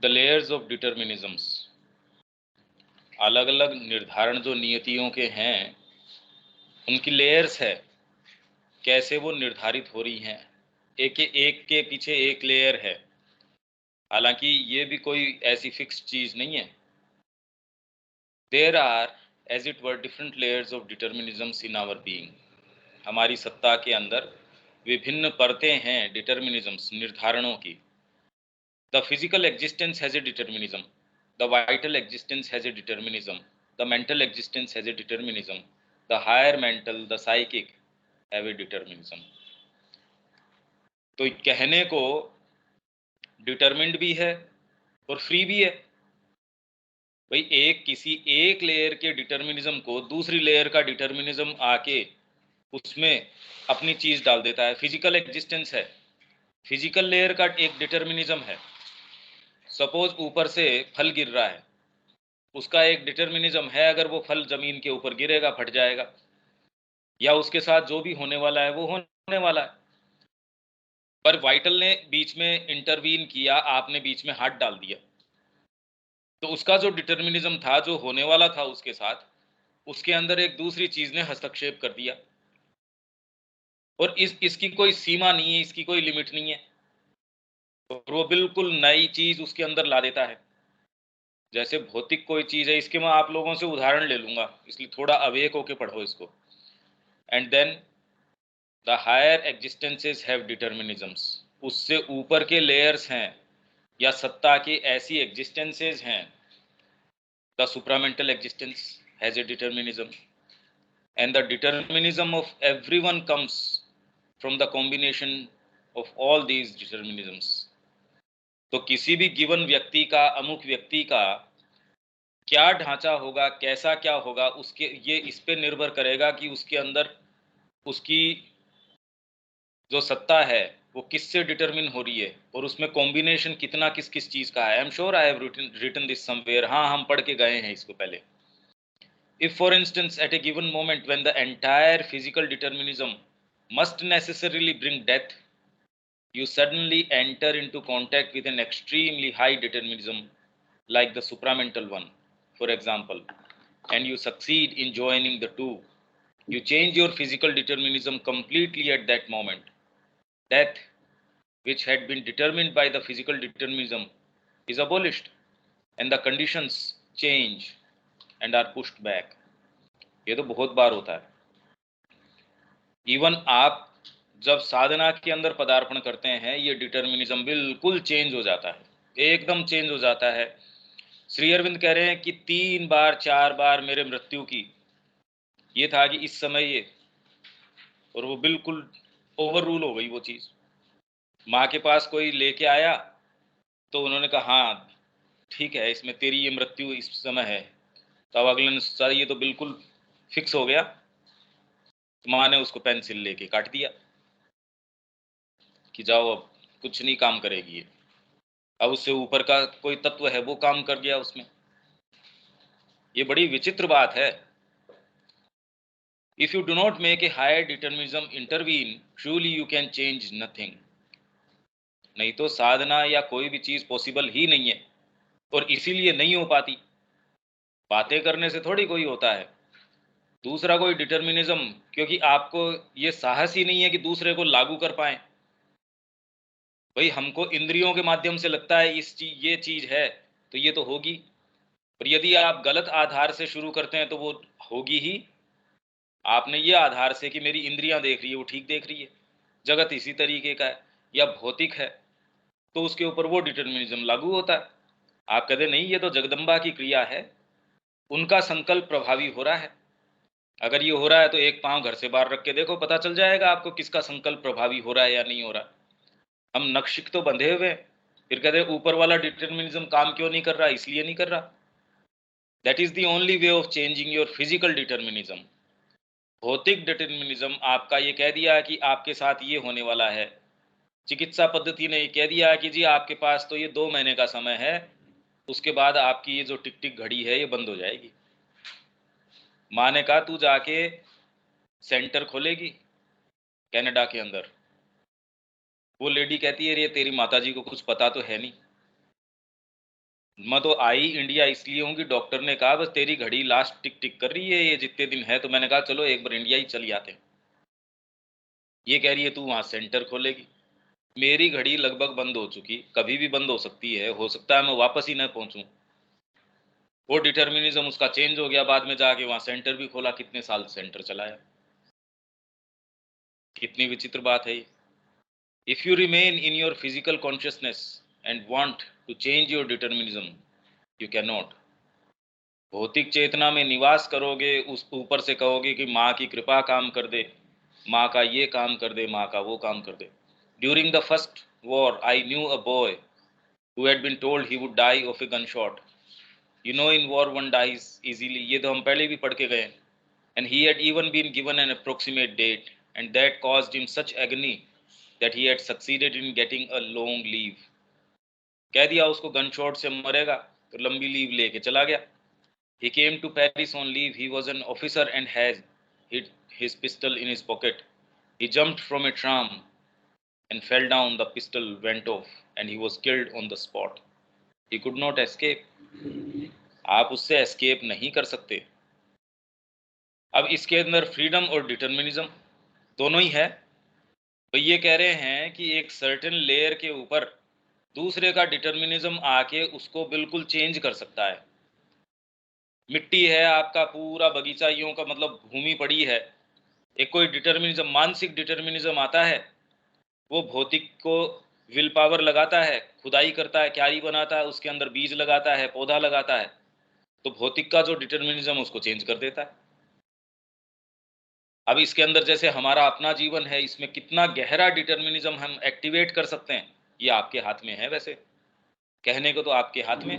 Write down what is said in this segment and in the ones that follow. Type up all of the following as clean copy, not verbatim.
The layers of डिटर्मिनिज्म्स, अलग अलग निर्धारण जो नियतियों के हैं उनकी लेयर्स है, कैसे वो निर्धारित हो रही हैं। एक के पीछे एक लेयर है, हालांकि ये भी कोई ऐसी फिक्स चीज नहीं है। There are as it were different layers of determinisms in our being, हमारी सत्ता के अंदर विभिन्न परतें हैं डिटर्मिनिज्म्स, निर्धारणों की। The physical existence has a determinism. The vital existence has a determinism. The mental existence has a determinism. The higher mental, the psychic have a determinism. तो कहने को डिटरमिन्ड भी है और फ्री भी है। भाई किसी एक लेयर के डिटर्मिनिज्म को दूसरी लेयर का डिटर्मिनिज्म आके उसमें अपनी चीज डाल देता है। फिजिकल एग्जिस्टेंस है, फिजिकल लेयर का एक डिटर्मिनिज्म है। सपोज ऊपर से फल गिर रहा है, उसका एक डिटर्मिनिज्म है, अगर वो फल जमीन के ऊपर गिरेगा फट जाएगा, या उसके साथ जो भी होने वाला है वो होने वाला है। पर वाइटल ने बीच में इंटरवीन किया, आपने बीच में हाथ डाल दिया, तो उसका जो डिटर्मिनिज्म था, जो होने वाला था उसके साथ, उसके अंदर एक दूसरी चीज ने हस्तक्षेप कर दिया। और इसकी कोई सीमा नहीं है, इसकी कोई लिमिट नहीं है, और वो बिल्कुल नई चीज उसके अंदर ला देता है। जैसे भौतिक कोई चीज है, इसके मैं आप लोगों से उदाहरण ले लूंगा, इसलिए थोड़ा अवेक होके पढ़ो इसको। And then the higher existences have determinisms, उससे ऊपर के लेयर्स हैं या सत्ता के ऐसी एग्जिस्टेंसेस हैं। The supramental existence has a determinism, and the determinism of everyone comes from the combination of all these determinisms. तो किसी भी गिवन व्यक्ति का, अमुक व्यक्ति का क्या ढांचा होगा, कैसा क्या होगा, उसके ये इस पे निर्भर करेगा कि उसके अंदर उसकी जो सत्ता है वो किससे डिटरमिन हो रही है, और उसमें कॉम्बिनेशन कितना किस किस चीज का है। I am sure I have written this somewhere, हाँ हम पढ़ के गए हैं इसको पहले। If for instance at a given moment when the entire physical determinism must necessarily bring death, you suddenly enter into contact with an extremely high determinism like the supramental one, for example, and you succeed in joining the two. You change your physical determinism completely at that moment. Death, which had been determined by the physical determinism, is abolished, and the conditions change and are pushed back. ये तो बहुत बार होता है। Even आप जब साधना के अंदर पदार्पण करते हैं, ये डिटर्मिनिज्म बिल्कुल चेंज हो जाता है, एकदम चेंज हो जाता है। श्री अरविंद कह रहे हैं कि 3 बार 4 बार मेरे मृत्यु की ये था कि इस समय ये, और वो बिल्कुल ओवर रूल हो गई वो चीज। माँ के पास कोई लेके आया तो उन्होंने कहा हाँ ठीक है, इसमें तेरी ये मृत्यु इस समय है। तब अगले ने सोचा ये तो बिल्कुल फिक्स हो गया, माँ ने उसको पेंसिल लेके काट दिया कि जाओ अब कुछ नहीं काम करेगी ये। अब उससे ऊपर का कोई तत्व है वो काम कर गया उसमें। ये बड़ी विचित्र बात है। If you do not make a higher determinism intervene, truly you can change nothing. नहीं तो साधना या कोई भी चीज पॉसिबल ही नहीं है, और इसीलिए नहीं हो पाती। बातें करने से थोड़ी कोई होता है दूसरा कोई डिटर्मिनिज्म, क्योंकि आपको ये साहस ही नहीं है कि दूसरे को लागू कर पाए। भाई हमको इंद्रियों के माध्यम से लगता है ये चीज है तो ये तो होगी, पर यदि आप गलत आधार से शुरू करते हैं तो वो होगी ही। आपने ये आधार से कि मेरी इंद्रियां देख रही है वो ठीक देख रही है, जगत इसी तरीके का है या भौतिक है, तो उसके ऊपर वो डिटर्मिनिज्म लागू होता है। आप कहते नहीं ये तो जगदम्बा की क्रिया है, उनका संकल्प प्रभावी हो रहा है। अगर ये हो रहा है तो एक पांव घर से बाहर रख के देखो, पता चल जाएगा आपको किसका संकल्प प्रभावी हो रहा है या नहीं हो रहा। हम नक्शिक तो बंधे हुए, फिर कहते हैं ऊपर वाला डिटर्मिनिज्म काम क्यों नहीं कर रहा, इसलिए नहीं कर रहा। That is the only way of changing your physical determinism. भौतिक डिटर्मिनिज्म आपका ये कह दिया कि आपके साथ ये होने वाला है। चिकित्सा पद्धति ने ये कह दिया कि जी आपके पास तो ये 2 महीने का समय है, उसके बाद आपकी ये जो टिक टिक घड़ी है ये बंद हो जाएगी। माँ ने कहा तू जाके सेंटर खोलेगी कनाडा के अंदर। वो लेडी कहती है ये तेरी माताजी को कुछ पता तो है नहीं। मैं तो आई इंडिया इसलिए हूँ कि डॉक्टर ने कहा बस तेरी घड़ी लास्ट टिक टिक कर रही है, ये जितने दिन है, तो मैंने कहा चलो एक बार इंडिया ही चली आते हैं। ये कह रही है तू वहाँ सेंटर खोलेगी। मेरी घड़ी लगभग बंद हो चुकी, कभी भी बंद हो सकती है, हो सकता है मैं वापस ही न पहुंचूं। वो डिटर्मिनिज्म उसका चेंज हो गया, बाद में जाके वहां सेंटर भी खोला, कितने साल सेंटर चलाया। कितनी विचित्र बात है ये। If you remain in your physical consciousness and want to change your determinism, you can not. भौतिक चेतना में निवास करोगे, उस ऊपर से कहोगे कि माँ की कृपा काम कर दे, माँ का ये काम कर दे, माँ का वो काम कर दे। During the first war I knew a boy who had been told he would die of a gunshot. You know, in war one dies easily. ये तो हम पहले भी पढ़ के गए। And he had even been given an approximate date, and that caused him such agony that he had succeeded in getting a long leave. कह दिया उसको गन शॉट से मरेगा, तो लंबी लीव लेके चला गया। He came to Paris on leave. He was an officer and had his pistol in his pocket. He jumped from a tram and fell down. The pistol went off, and he was killed on the spot. He could not escape. आप उससे escape नहीं कर सकते। अब इसके अंदर freedom और determinism दोनों ही है। तो ये कह रहे हैं कि एक सर्टेन लेयर के ऊपर दूसरे का डिटर्मिनिज्म आके उसको बिल्कुल चेंज कर सकता है। मिट्टी है, आपका पूरा बगीचा यूं का मतलब भूमि पड़ी है, एक कोई डिटर्मिनिज्म, मानसिक डिटर्मिनिज्म आता है, वो भौतिक को विल पावर लगाता है, खुदाई करता है, क्यारी बनाता है, उसके अंदर बीज लगाता है, पौधा लगाता है, तो भौतिक का जो डिटर्मिनिज्म उसको चेंज कर देता है। अब इसके अंदर जैसे हमारा अपना जीवन है, इसमें कितना गहरा डिटर्मिनिज्म हम एक्टिवेट कर सकते हैं, ये आपके हाथ में है। वैसे कहने को तो आपके हाथ में,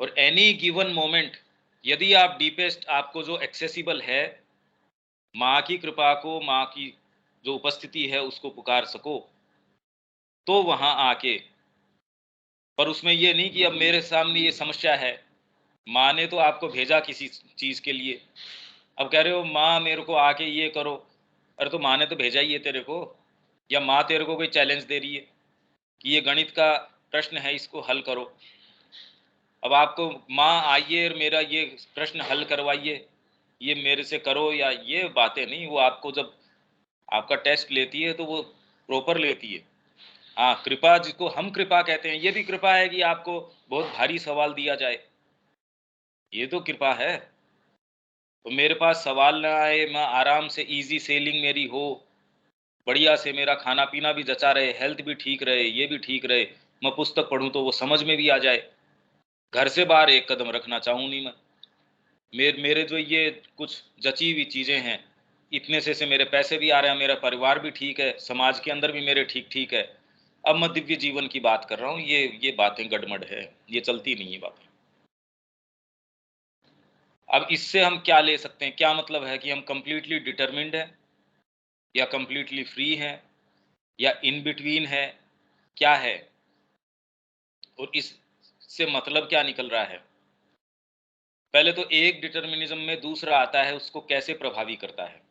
और एनी गिवन मोमेंट यदि आप डीपेस्ट, आपको जो एक्सेसिबल है, माँ की कृपा को, माँ की जो उपस्थिति है उसको पुकार सको, तो वहां आके, पर उसमें ये नहीं कि अब मेरे सामने ये समस्या है, माँ ने तो आपको भेजा किसी चीज के लिए, अब कह रहे हो माँ मेरे को आके ये करो। अरे तो माँ ने तो भेजा ही है तेरे को, या माँ तेरे को कोई चैलेंज दे रही है कि ये गणित का प्रश्न है, इसको हल करो। अब आपको माँ आइए और मेरा ये प्रश्न हल करवाइए, ये मेरे से करो, या ये बातें नहीं। वो आपको जब आपका टेस्ट लेती है तो वो प्रॉपर लेती है। हाँ, कृपा जिसको हम कृपा कहते हैं, ये भी कृपा है कि आपको बहुत भारी सवाल दिया जाए, ये तो कृपा है। तो मेरे पास सवाल ना आए, मैं आराम से इजी सेलिंग मेरी हो, बढ़िया से मेरा खाना पीना भी जचा रहे, हेल्थ भी ठीक रहे, ये भी ठीक रहे, मैं पुस्तक पढूं तो वो समझ में भी आ जाए, घर से बाहर एक कदम रखना चाहूँ नहीं मैं। मेरे जो ये कुछ जची हुई चीज़ें हैं, इतने से मेरे पैसे भी आ रहे हैं, मेरा परिवार भी ठीक है, समाज के अंदर भी मेरे ठीक ठीक है। अब मैं दिव्य जीवन की बात कर रहा हूँ, ये बातें गड़मड़ है, ये चलती नहीं है बातें। अब इससे हम क्या ले सकते हैं, क्या मतलब है कि हम कंप्लीटली डिटरमिन्ड हैं, या कंप्लीटली फ्री हैं, या इन बिटवीन है, क्या है, और इससे मतलब क्या निकल रहा है। पहले तो एक डिटर्मिनिज्म में दूसरा आता है, उसको कैसे प्रभावी करता है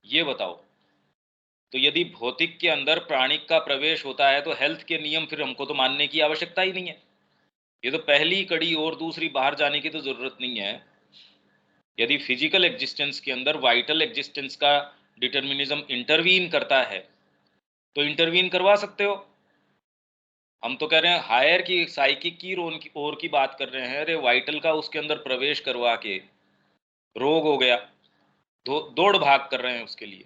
ये बताओ। तो यदि भौतिक के अंदर प्राणिक का प्रवेश होता है, तो हेल्थ के नियम फिर हमको तो मानने की आवश्यकता ही नहीं है, ये तो पहली कड़ी, और दूसरी बाहर जाने की तो जरूरत नहीं है। यदि फिजिकल एग्जिस्टेंस के अंदर वाइटल एग्जिस्टेंस का डिटर्मिनिज्म इंटरवीन करता है, तो इंटरवीन करवा सकते हो। हम तो कह रहे हैं हायर की, साइकिक की और की बात कर रहे हैं। अरे वाइटल का उसके अंदर प्रवेश करवा के रोग हो गया, दौड़ भाग कर रहे हैं उसके लिए,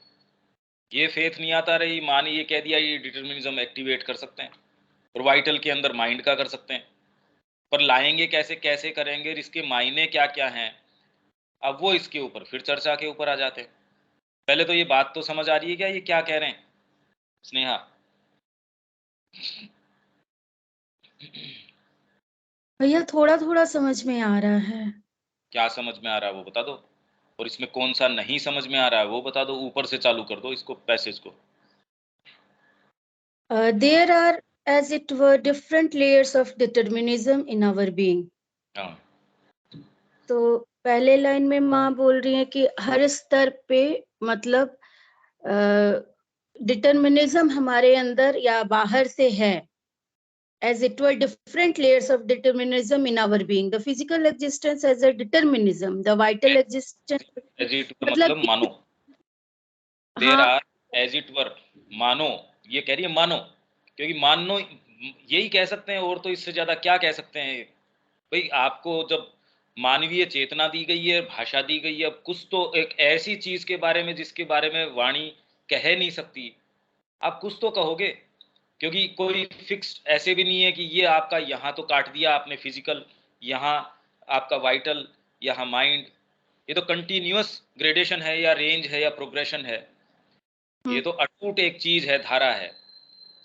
ये फेथ नहीं आता रही। माँ ने ये कह दिया, ये डिटर्मिनिज्म एक्टिवेट कर सकते हैं, और वाइटल के अंदर माइंड का कर सकते हैं, पर लाएंगे कैसे, कैसे करेंगे, इसके मायने क्या क्या हैं, अब वो इसके ऊपर फिर चर्चा के ऊपर आ जाते हैं। पहले तो ये बात तो समझ आ रही है क्या, ये क्या कह रहे हैं स्नेहा? भैया थोड़ा थोड़ा समझ में आ रहा है। क्या समझ में आ रहा है वो बता दो, और इसमें कौन सा नहीं समझ में आ रहा है वो बता दो। ऊपर से चालू कर दो इसको, पैसेज को। There are, as it were, different layers of determinism in our being. हाँ, तो पहले लाइन में माँ बोल रही है कि हर स्तर पे, मतलब डिटर्मिनिज्म हमारे अंदर या बाहर से है, as it were different layers of determinism in our being. The physical existence as a determinism, the vital existence as it were मतलब मतलब मानो, देर हाँ आर एज इट वर, मानो, ये कह रही है मानो, क्योंकि मानो यही कह सकते हैं, और तो इससे ज्यादा क्या कह सकते हैं भाई। आपको जब मानवीय चेतना दी गई है, भाषा दी गई है, अब कुछ तो एक ऐसी चीज के बारे में जिसके बारे में वाणी कह नहीं सकती, आप कुछ तो कहोगे, क्योंकि कोई फिक्स ऐसे भी नहीं है कि ये आपका यहाँ तो काट दिया आपने फिजिकल, यहाँ आपका वाइटल, यहाँ माइंड। ये तो कंटिन्यूअस ग्रेडेशन है या रेंज है या प्रोग्रेशन है, ये तो अटूट एक चीज है, धारा है।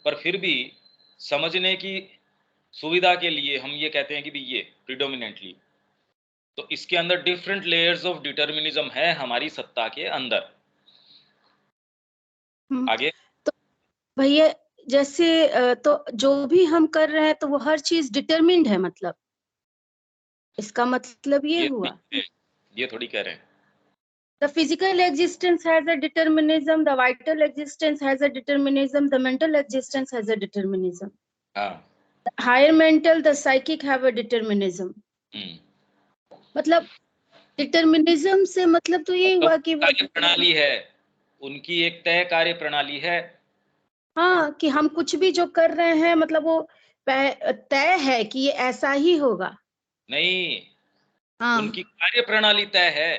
पर फिर भी समझने की सुविधा के लिए हम ये कहते हैं कि भी ये प्रिडोमिनेंटली, तो इसके अंदर डिफरेंट लेयर्स ऑफ डिटर्मिनिज्म है हमारी सत्ता के अंदर। आगे तो भैया जैसे तो जो भी हम कर रहे हैं तो वो हर चीज डिटरमिन्ड है, मतलब इसका मतलब ये हुआ। ये थोड़ी कह रहे हैं The physical existence has a determinism, the vital existence has a determinism, the mental existence has a determinism. हाँ। The higher mental, the psychic have a determinism. मतलब डिटरमिनिज्म से मतलब तो ये तो हुआ कि वो कार्य प्रणाली है, उनकी एक तय कार्य प्रणाली है। हाँ, कि हम कुछ भी जो कर रहे हैं मतलब वो तय है कि ये ऐसा ही होगा। नहीं, हाँ उनकी कार्य प्रणाली तय है,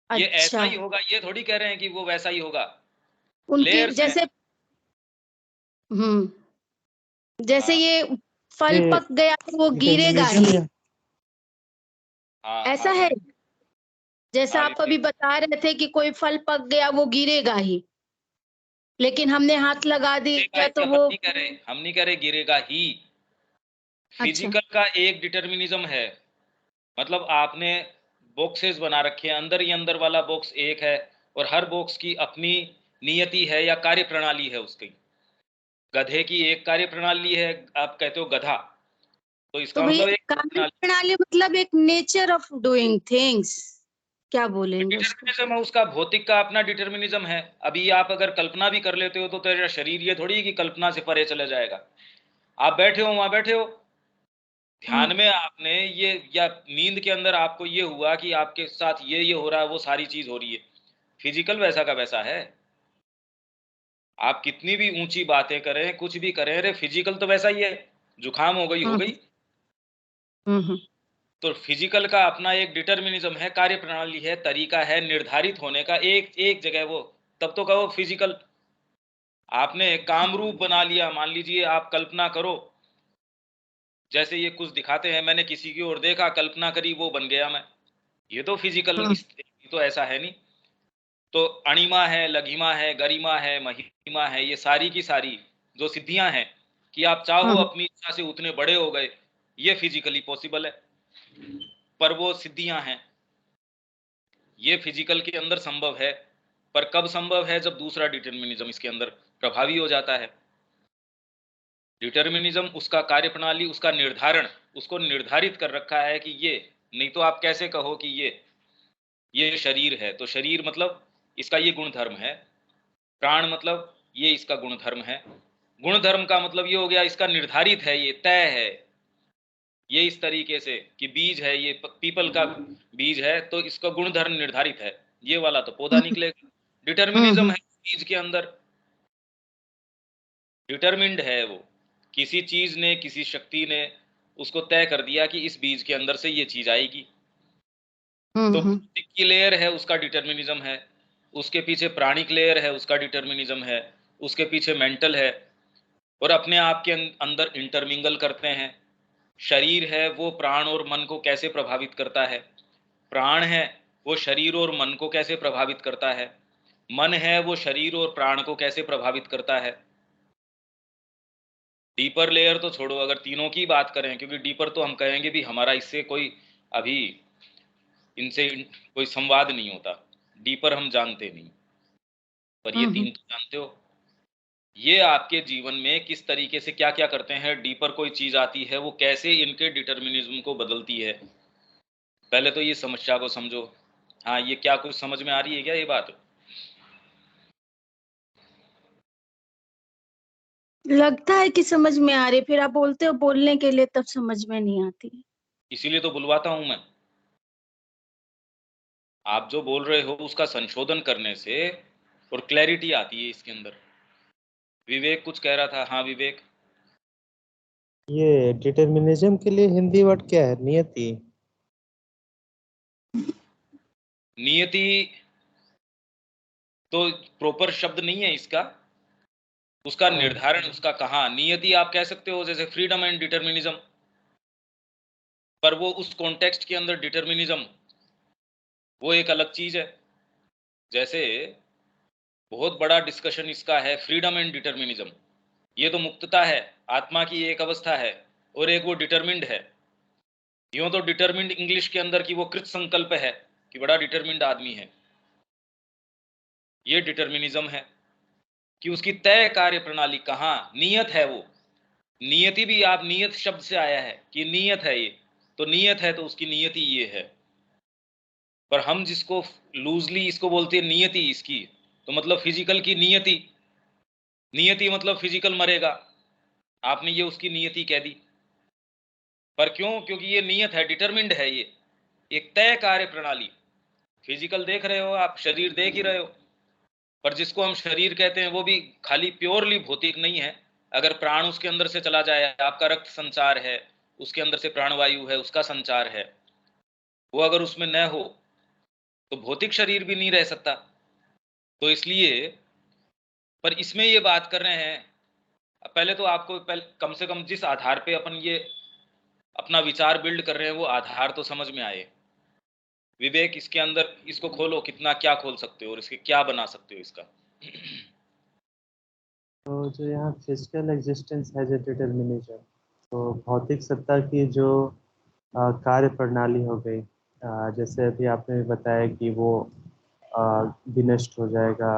ये ऐसा अच्छा, ही होगा, ये थोड़ी कह रहे हैं कि वो वैसा ही होगा। उनकी लेयर्स हैं। जैसे जैसे हाँ ये फल ये पक गया तो वो गिरेगा डिटर्मिनिज्म ही, या हाँ ऐसा हाँ है। हाँ जैसा हाँ, आप अभी बता रहे थे कि कोई फल पक गया वो गिरेगा ही, लेकिन हमने हाथ लगा गिरेगा दिया ही, तो हम वो नहीं कह रहे, हम नहीं कह रहे गिरेगा ही। अच्छा। फिजिकल का एक डिटर्मिनिज्म है, मतलब आपने बॉक्सेस बना रखे हैं, अंदर ही अंदर वाला बॉक्स एक है, और हर बॉक्स की अपनी नियति है या कार्य प्रणाली है उसकी। गधे की एक कार्य प्रणाली है, आप कहते हो गधा, तो तो इसका भैया मतलब एक कार्य प्रणाली। प्रणाली मतलब एक नेचर ऑफ डूइंग थिंग्स, क्या बोलेंगे उसको? डिटर्मिनिज्म है उसका, भौतिक का अपना डिटर्मिनिज्म है। अभी आप अगर कल्पना भी कर लेते हो तो तेरा शरीर ये थोड़ी है कि कल्पना से परे चला जाएगा। आप बैठे हो, वहां बैठे हो ध्यान में, आपने ये, या नींद के अंदर आपको ये हुआ कि आपके साथ ये हो रहा है, वो सारी चीज हो रही है, फिजिकल वैसा का वैसा है। आप कितनी भी ऊंची बातें करें, कुछ भी करें, अरे फिजिकल तो वैसा ही है, जुकाम हो गई हो गई। हम्म तो फिजिकल का अपना एक डिटर्मिनिज्म है, कार्य प्रणाली है, तरीका है निर्धारित होने का, एक एक जगह वो, तब तो कहो फिजिकल। आपने काम रूप बना लिया, मान लीजिए आप कल्पना करो, जैसे ये कुछ दिखाते हैं, मैंने किसी की ओर देखा, कल्पना करी, वो बन गया मैं, ये तो फिजिकल, इस तो ऐसा है नहीं। तो अणिमा है, लघिमा है, गरिमा है, महिमा है, ये सारी की सारी जो सिद्धियां हैं कि आप चाहो अपनी इच्छा से उतने बड़े हो गए, ये फिजिकली पॉसिबल है, पर वो सिद्धियां हैं, ये फिजिकल के अंदर संभव है। पर कब संभव है? जब दूसरा डिटर्मिनिज्म इसके अंदर प्रभावी हो जाता है। डिटर्मिनिज्म उसका कार्य प्रणाली, उसका निर्धारण, उसको निर्धारित कर रखा है कि ये, नहीं तो आप कैसे कहो कि ये शरीर है, तो शरीर मतलब इसका ये गुण धर्म है, प्राण मतलब ये इसका गुण धर्म है। गुण धर्म का मतलब ये हो गया, इसका निर्धारित है, ये तय है, ये इस तरीके से कि बीज है, ये पीपल का बीज है तो इसका गुण धर्म निर्धारित है, ये वाला तो पौधा निकलेगा। डिटर्मिनिज्म है बीज के अंदर, डिटरमिन्ड है वो, किसी चीज ने, किसी शक्ति ने उसको तय कर दिया कि इस बीज के अंदर से ये चीज आएगी। तो भौतिक की लेयर है, उसका डिटर्मिनिज्म है, उसके पीछे प्राणिक लेयर है, उसका डिटर्मिनिज्म है, उसके पीछे मेंटल है, और अपने आप के अंदर इंटरमिंगल करते हैं। शरीर है वो प्राण और मन को कैसे प्रभावित करता है, प्राण है वो शरीर और मन को कैसे प्रभावित करता है, मन है वो शरीर और प्राण को कैसे प्रभावित करता है। डीपर लेयर तो छोड़ो, अगर तीनों की बात करें, क्योंकि डीपर तो हम कहेंगे भी हमारा इससे कोई अभी इनसे कोई संवाद नहीं होता, डीपर हम जानते नहीं, पर ये तीन तो जानते हो। ये आपके जीवन में किस तरीके से क्या क्या करते हैं, डीपर कोई चीज आती है वो कैसे इनके डिटर्मिनिज्म को बदलती है, पहले तो ये समस्या को समझो। हाँ, ये क्या कुछ समझ में आ रही है क्या ये बात? लगता है कि समझ में आ रही, फिर आप बोलते हो बोलने के लिए, तब समझ में नहीं आती। इसीलिए तो बुलवाता हूं मैं। आप जो बोल रहे हो उसका संशोधन करने से और क्लैरिटी आती है इसके अंदर। विवेक कुछ कह रहा था। हाँ विवेक। ये डिटर्मिनिज्म के लिए हिंदी वर्ड क्या है? नियति। नियति तो प्रॉपर शब्द नहीं है इसका, उसका निर्धारण, उसका कहाँ। नियति आप कह सकते हो जैसे फ्रीडम एंड डिटर्मिनिज्म, पर वो उस कॉन्टेक्स्ट के अंदर डिटर्मिनिज्म वो एक अलग चीज है। जैसे बहुत बड़ा डिस्कशन इसका है फ्रीडम एंड डिटर्मिनिज्म। ये तो मुक्तता है, आत्मा की एक अवस्था है, और एक वो डिटर्मिंड है। यूं तो डिटर्मिंड इंग्लिश के अंदर की वो कृत संकल्प है कि बड़ा डिटर्मिंड आदमी है। ये डिटर्मिनिज्म है कि उसकी तय कार्य प्रणाली कहाँ, नियत है वो। नियति भी आप नियत शब्द से आया है कि नियत है ये, तो नियत है तो उसकी नियति ये है। पर हम जिसको लूजली इसको बोलते हैं नियति इसकी, तो मतलब फिजिकल की नियति। नियति मतलब फिजिकल मरेगा, आपने ये उसकी नियति कह दी। पर क्यों? क्योंकि ये नियत है, डिटरमिंड है, ये एक तय कार्य प्रणाली। फिजिकल देख रहे हो आप, शरीर देख ही रहे हो, पर जिसको हम शरीर कहते हैं वो भी खाली प्योरली भौतिक नहीं है। अगर प्राण उसके अंदर से चला जाए, आपका रक्त संचार है, उसके अंदर से प्राणवायु है, उसका संचार है, वो अगर उसमें न हो तो भौतिक शरीर भी नहीं रह सकता। तो इसलिए, पर इसमें ये बात कर रहे हैं, पहले तो आपको कम से कम जिस आधार पे अपन ये अपना विचार बिल्ड कर रहे हैं वो आधार तो समझ में आए। विवेक इसके अंदर इसको खोलो, कितना क्या खोल सकते हो और इसके क्या बना सकते हो इसका। तो जो यहाँ फिजिकल एग्जिस्टेंस है जो डिटर्मिनिज्म, तो भौतिक सत्ता की जो कार्य प्रणाली हो गई, जैसे अभी आपने बताया कि वो विनष्ट हो जाएगा,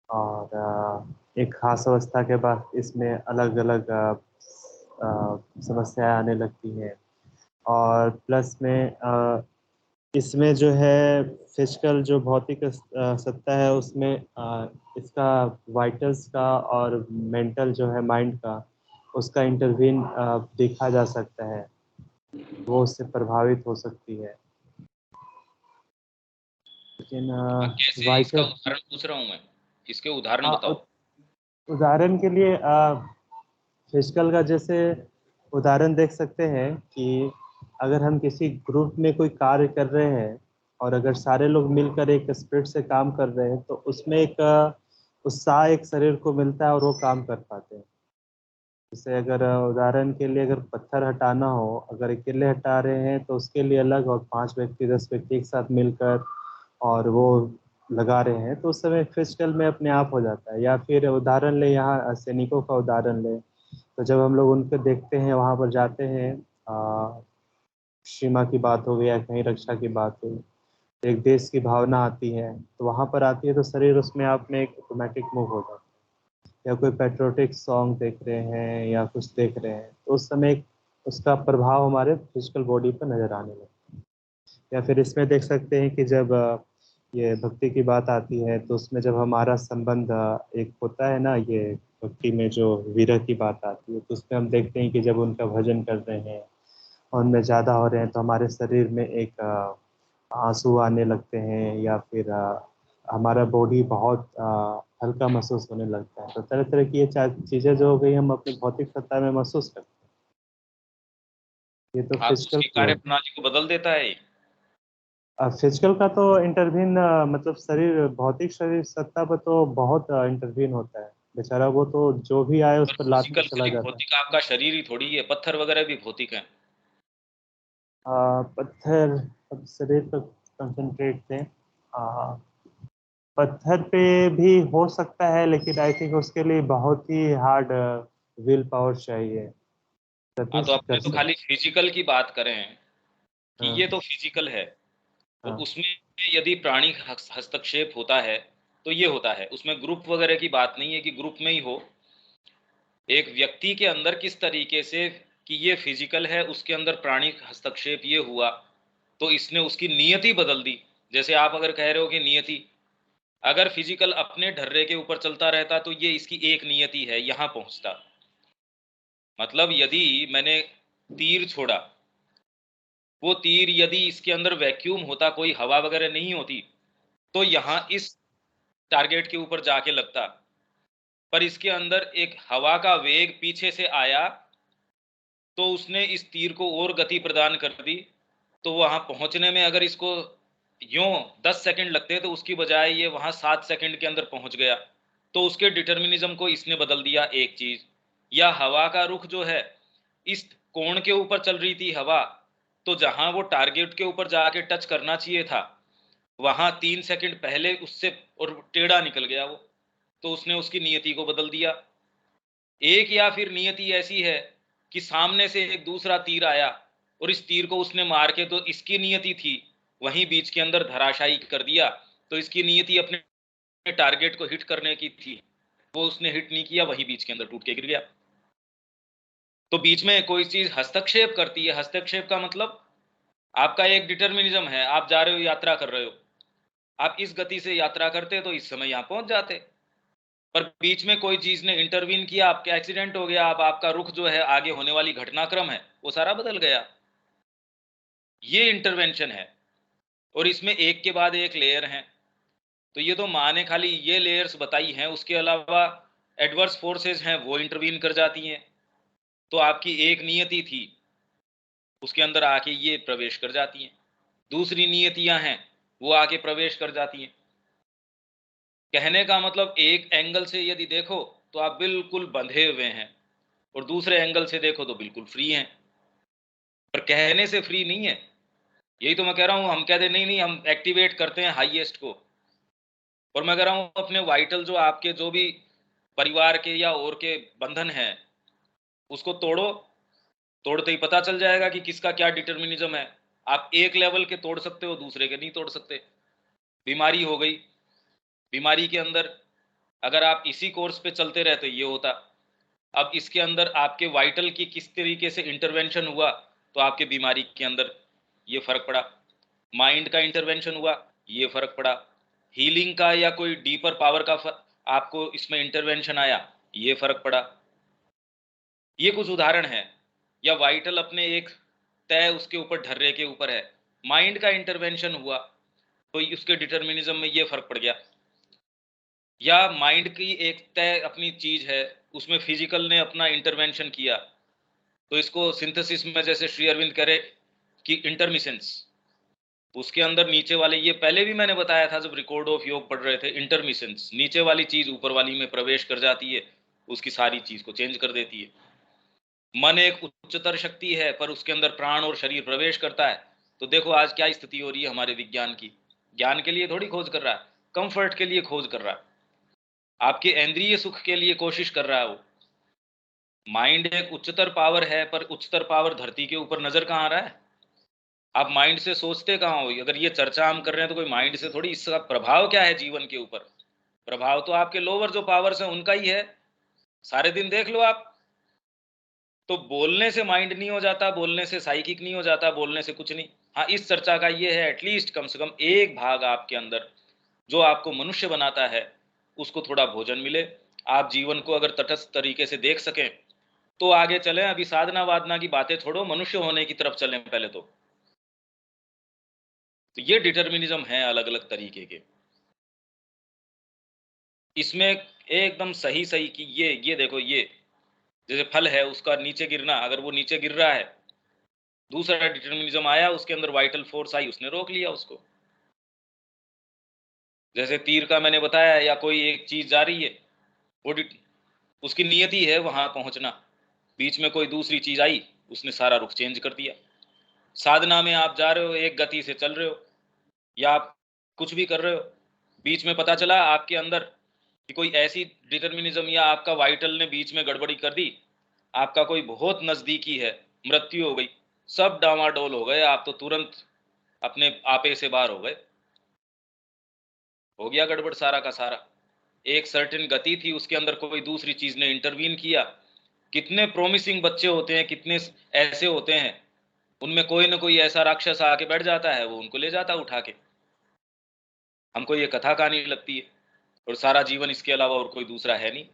और एक खास अवस्था के बाद इसमें अलग अलग समस्याएं आने लगती हैं। और प्लस में इसमें जो है फिजिकल जो भौतिक सत्ता है उसमें इसका वाइटल्स का और मेंटल जो है माइंड का, उसका इंटरवीन देखा जा सकता है, वो उससे प्रभावित हो सकती है। लेकिन कैसे? इसका वाइटल, उदाहरण पूछ रहा हूं मैं, इसके उदाहरण बताओ। उदाहरण के लिए फिजिकल का जैसे उदाहरण देख सकते हैं कि अगर हम किसी ग्रुप में कोई कार्य कर रहे हैं और अगर सारे लोग मिलकर एक स्पिरिट से काम कर रहे हैं तो उसमें एक उत्साह एक शरीर को मिलता है और वो काम कर पाते हैं। जैसे अगर उदाहरण के लिए अगर पत्थर हटाना हो, अगर अकेले हटा रहे हैं तो उसके लिए अलग, और 5 व्यक्ति 10 व्यक्ति एक साथ मिलकर और वो लगा रहे हैं तो उस समय फिजिकल में अपने आप हो जाता है। या फिर उदाहरण ले, यहाँ सैनिकों का उदाहरण ले, तो जब हम लोग उनको देखते हैं, वहाँ पर जाते हैं, सीमा की बात हो गई या कहीं रक्षा की बात हो, तो एक देश की भावना आती है, तो वहाँ पर आती है तो शरीर उसमें आप में एक ऑटोमेटिक मूव हो जाता है। या कोई पेट्रोटिक सॉन्ग देख रहे हैं या कुछ देख रहे हैं तो उस समय उसका प्रभाव हमारे फिजिकल बॉडी पर नजर आने लगता है। या फिर इसमें देख सकते हैं कि जब ये भक्ति की बात आती है तो उसमें जब हमारा संबंध एक होता है ना, ये भक्ति में जो विरह की बात आती है तो उसमें हम देखते हैं कि जब उनका भजन कर रहे हैं और उनमें ज़्यादा हो रहे हैं तो हमारे शरीर में एक आंसू आने लगते हैं, या फिर हमारा बॉडी बहुत हल्का महसूस होने लगता है। तो तरह तरह की ये चीज़ें जो हो गई हम अपनी भौतिक सत्ता में महसूस करते हैं। ये तो हाँ, तो फिजिकल उसकी की कार्य हो। प्रणाली को बदल देता है ये। फिजिकल का तो इंटरवीन, मतलब शरीर, भौतिक शरीर सत्ता पर तो बहुत इंटरवीन होता है। बेचारा वो तो जो भी आए उस पर पर लाद के फिजिकल चला खाली जाता है। भौतिक आपका शरीर ही थोड़ी है, पत्थर वगैरह भी भौतिक है। पत्थर, अब शरीर पर कंसंट्रेट थे। पत्थर पे भी हो सकता है, लेकिन आई थिंक उसके लिए बहुत ही हार्ड विल पावर चाहिए, हाँ, तभी तो कर अपने तो खाली सकते। फिजिकल की बात करें कि ये हाँ, तो फिजिकल है, तो हाँ, उसमें यदि प्राणी हस्तक्षेप होता है तो ये होता है। उसमें ग्रुप वगैरह की बात नहीं है कि ग्रुप में ही हो। एक व्यक्ति के अंदर किस तरीके से कि ये फिजिकल है, उसके अंदर प्राणी हस्तक्षेप ये हुआ तो इसने उसकी नियति बदल दी। जैसे आप अगर कह रहे हो कि नियति, अगर फिजिकल अपने ढर्रे के ऊपर चलता रहता तो ये इसकी एक नियति है, यहां पहुंचता। मतलब यदि मैंने तीर छोड़ा, वो तीर यदि इसके अंदर वैक्यूम होता, कोई हवा वगैरह नहीं होती, तो यहां इस टारगेट के ऊपर जाके लगता। पर इसके अंदर एक हवा का वेग पीछे से आया, तो उसने इस तीर को और गति प्रदान कर दी। तो वहां पहुंचने में अगर इसको यूं 10 सेकंड लगते तो उसकी बजाय ये वहां 7 सेकंड के अंदर पहुंच गया। तो उसके डिटर्मिनिज्म को इसने बदल दिया एक चीज। या हवा का रुख जो है, इस कोण के ऊपर चल रही थी हवा, तो जहां वो टारगेट के ऊपर जाके टच करना चाहिए था, वहां 3 सेकंड पहले उससे और टेढ़ा निकल गया वो। तो उसने उसकी नियति को बदल दिया। एक या फिर नियति ऐसी है कि सामने से एक दूसरा तीर आया और इस तीर को उसने मार के, तो इसकी नियति थी वहीं बीच के अंदर धराशायी कर दिया। तो इसकी नियति अपने टारगेट को हिट करने की थी, वो उसने हिट नहीं किया, वहीं बीच के अंदर टूट के गिर गया। तो बीच में कोई चीज हस्तक्षेप करती है। हस्तक्षेप का मतलब आपका एक डिटर्मिनिज्म है, आप जा रहे हो, यात्रा कर रहे हो, आप इस गति से यात्रा करते तो इस समय यहां पहुंच जाते। पर बीच में कोई चीज ने इंटरवीन किया, आपका एक्सीडेंट हो गया, अब आपका रुख जो है, आगे होने वाली घटनाक्रम है, वो सारा बदल गया। ये इंटरवेंशन है। और इसमें एक के बाद एक लेयर हैं। तो ये तो माँ ने खाली ये लेयर्स बताई हैं, उसके अलावा एडवर्स फोर्सेस हैं, वो इंटरवीन कर जाती हैं। तो आपकी एक नियति थी, उसके अंदर आके ये प्रवेश कर जाती हैं। दूसरी नियतियां हैं, वो आके प्रवेश कर जाती हैं। कहने का मतलब एक एंगल से यदि देखो तो आप बिल्कुल बंधे हुए हैं, और दूसरे एंगल से देखो तो बिल्कुल फ्री हैं। पर कहने से फ्री नहीं है। यही तो मैं कह रहा हूं, हम कहते नहीं नहीं, हम एक्टिवेट करते हैं हाईएस्ट को। और मैं कह रहा हूं अपने वाइटल जो आपके जो भी परिवार के या और के बंधन हैं, उसको तोड़ो। तोड़ते ही पता चल जाएगा कि किसका क्या डिटर्मिनिज्म है। आप एक लेवल के तोड़ सकते हो, दूसरे के नहीं तोड़ सकते। बीमारी हो गई, बीमारी के अंदर अगर आप इसी कोर्स पे चलते रहते ये होता। अब इसके अंदर आपके वाइटल की किस तरीके से इंटरवेंशन हुआ, तो आपके बीमारी के अंदर ये फर्क पड़ा। माइंड का इंटरवेंशन हुआ, ये फर्क पड़ा। हीलिंग का या कोई डीपर पावर का आपको इसमें इंटरवेंशन आया, ये फर्क पड़ा। ये कुछ उदाहरण है। या वाइटल अपने एक तय उसके ऊपर ढर्रे के ऊपर है, माइंड का इंटरवेंशन हुआ तो उसके डिटर्मिनिज्म में ये फर्क पड़ गया। या माइंड की एक तय अपनी चीज है, उसमें फिजिकल ने अपना इंटरवेंशन किया, तो इसको सिंथेसिस में जैसे श्री अरविंद करे कि इंटरमिसेंस, उसके अंदर नीचे वाले, ये पहले भी मैंने बताया था जब रिकॉर्ड ऑफ योग पढ़ रहे थे, इंटरमिसेंस, नीचे वाली चीज ऊपर वाली में प्रवेश कर जाती है, उसकी सारी चीज को चेंज कर देती है। मन एक उच्चतर शक्ति है, पर उसके अंदर प्राण और शरीर प्रवेश करता है। तो देखो आज क्या स्थिति हो रही है हमारे विज्ञान की। ज्ञान के लिए थोड़ी खोज कर रहा है, कंफर्ट के लिए खोज कर रहा है, आपके इंद्रिय सुख के लिए कोशिश कर रहा है वो। माइंड एक उच्चतर पावर है, पर उच्चतर पावर धरती के ऊपर नजर कहाँ आ रहा है। आप माइंड से सोचते कहाँ हो। अगर ये चर्चा हम कर रहे हैं तो कोई माइंड से थोड़ी। इसका प्रभाव क्या है जीवन के ऊपर? प्रभाव तो आपके लोअर जो पावर्स हैं उनका ही है। सारे दिन देख लो आप। तो बोलने से माइंड नहीं हो जाता, बोलने से साइकिक नहीं हो जाता, बोलने से कुछ नहीं। हाँ, इस चर्चा का ये है एटलीस्ट कम से कम एक भाग आपके अंदर जो आपको मनुष्य बनाता है, उसको थोड़ा भोजन मिले। आप जीवन को अगर तटस्थ तरीके से देख सकें तो आगे चलें। अभी साधना वादना की बातें छोड़ो, मनुष्य होने की तरफ चलें पहले तो। ये डिटर्मिनिज्म है अलग अलग तरीके के। इसमें एकदम सही सही कि ये देखो, ये जैसे फल है उसका नीचे गिरना, अगर वो नीचे गिर रहा है, दूसरा डिटर्मिनिज्म आया, उसके अंदर वाइटल फोर्स आई, उसने रोक लिया उसको। जैसे तीर का मैंने बताया, या कोई एक चीज जा रही है, वो उसकी नियति है वहां पहुंचना, बीच में कोई दूसरी चीज आई, उसने सारा रुख चेंज कर दिया। साधना में आप जा रहे हो, एक गति से चल रहे हो, या आप कुछ भी कर रहे हो, बीच में पता चला आपके अंदर कि कोई ऐसी डिटर्मिनिज्म या आपका वाइटल ने बीच में गड़बड़ी कर दी, आपका कोई बहुत नजदीकी है, मृत्यु हो गई, सब डामाडोल हो गए, आप तो तुरंत अपने आपे से बाहर हो गए, हो गया गड़बड़ सारा का सारा। एक सर्टेन गति थी, उसके अंदर कोई दूसरी चीज ने इंटरवीन किया। कितने प्रोमिसिंग बच्चे होते हैं, कितने ऐसे होते हैं, उनमें कोई ना कोई ऐसा राक्षस आके बैठ जाता है, वो उनको ले जाता उठा के। हमको ये कथा कहानी लगती है, और सारा जीवन इसके अलावा और कोई दूसरा है नहीं।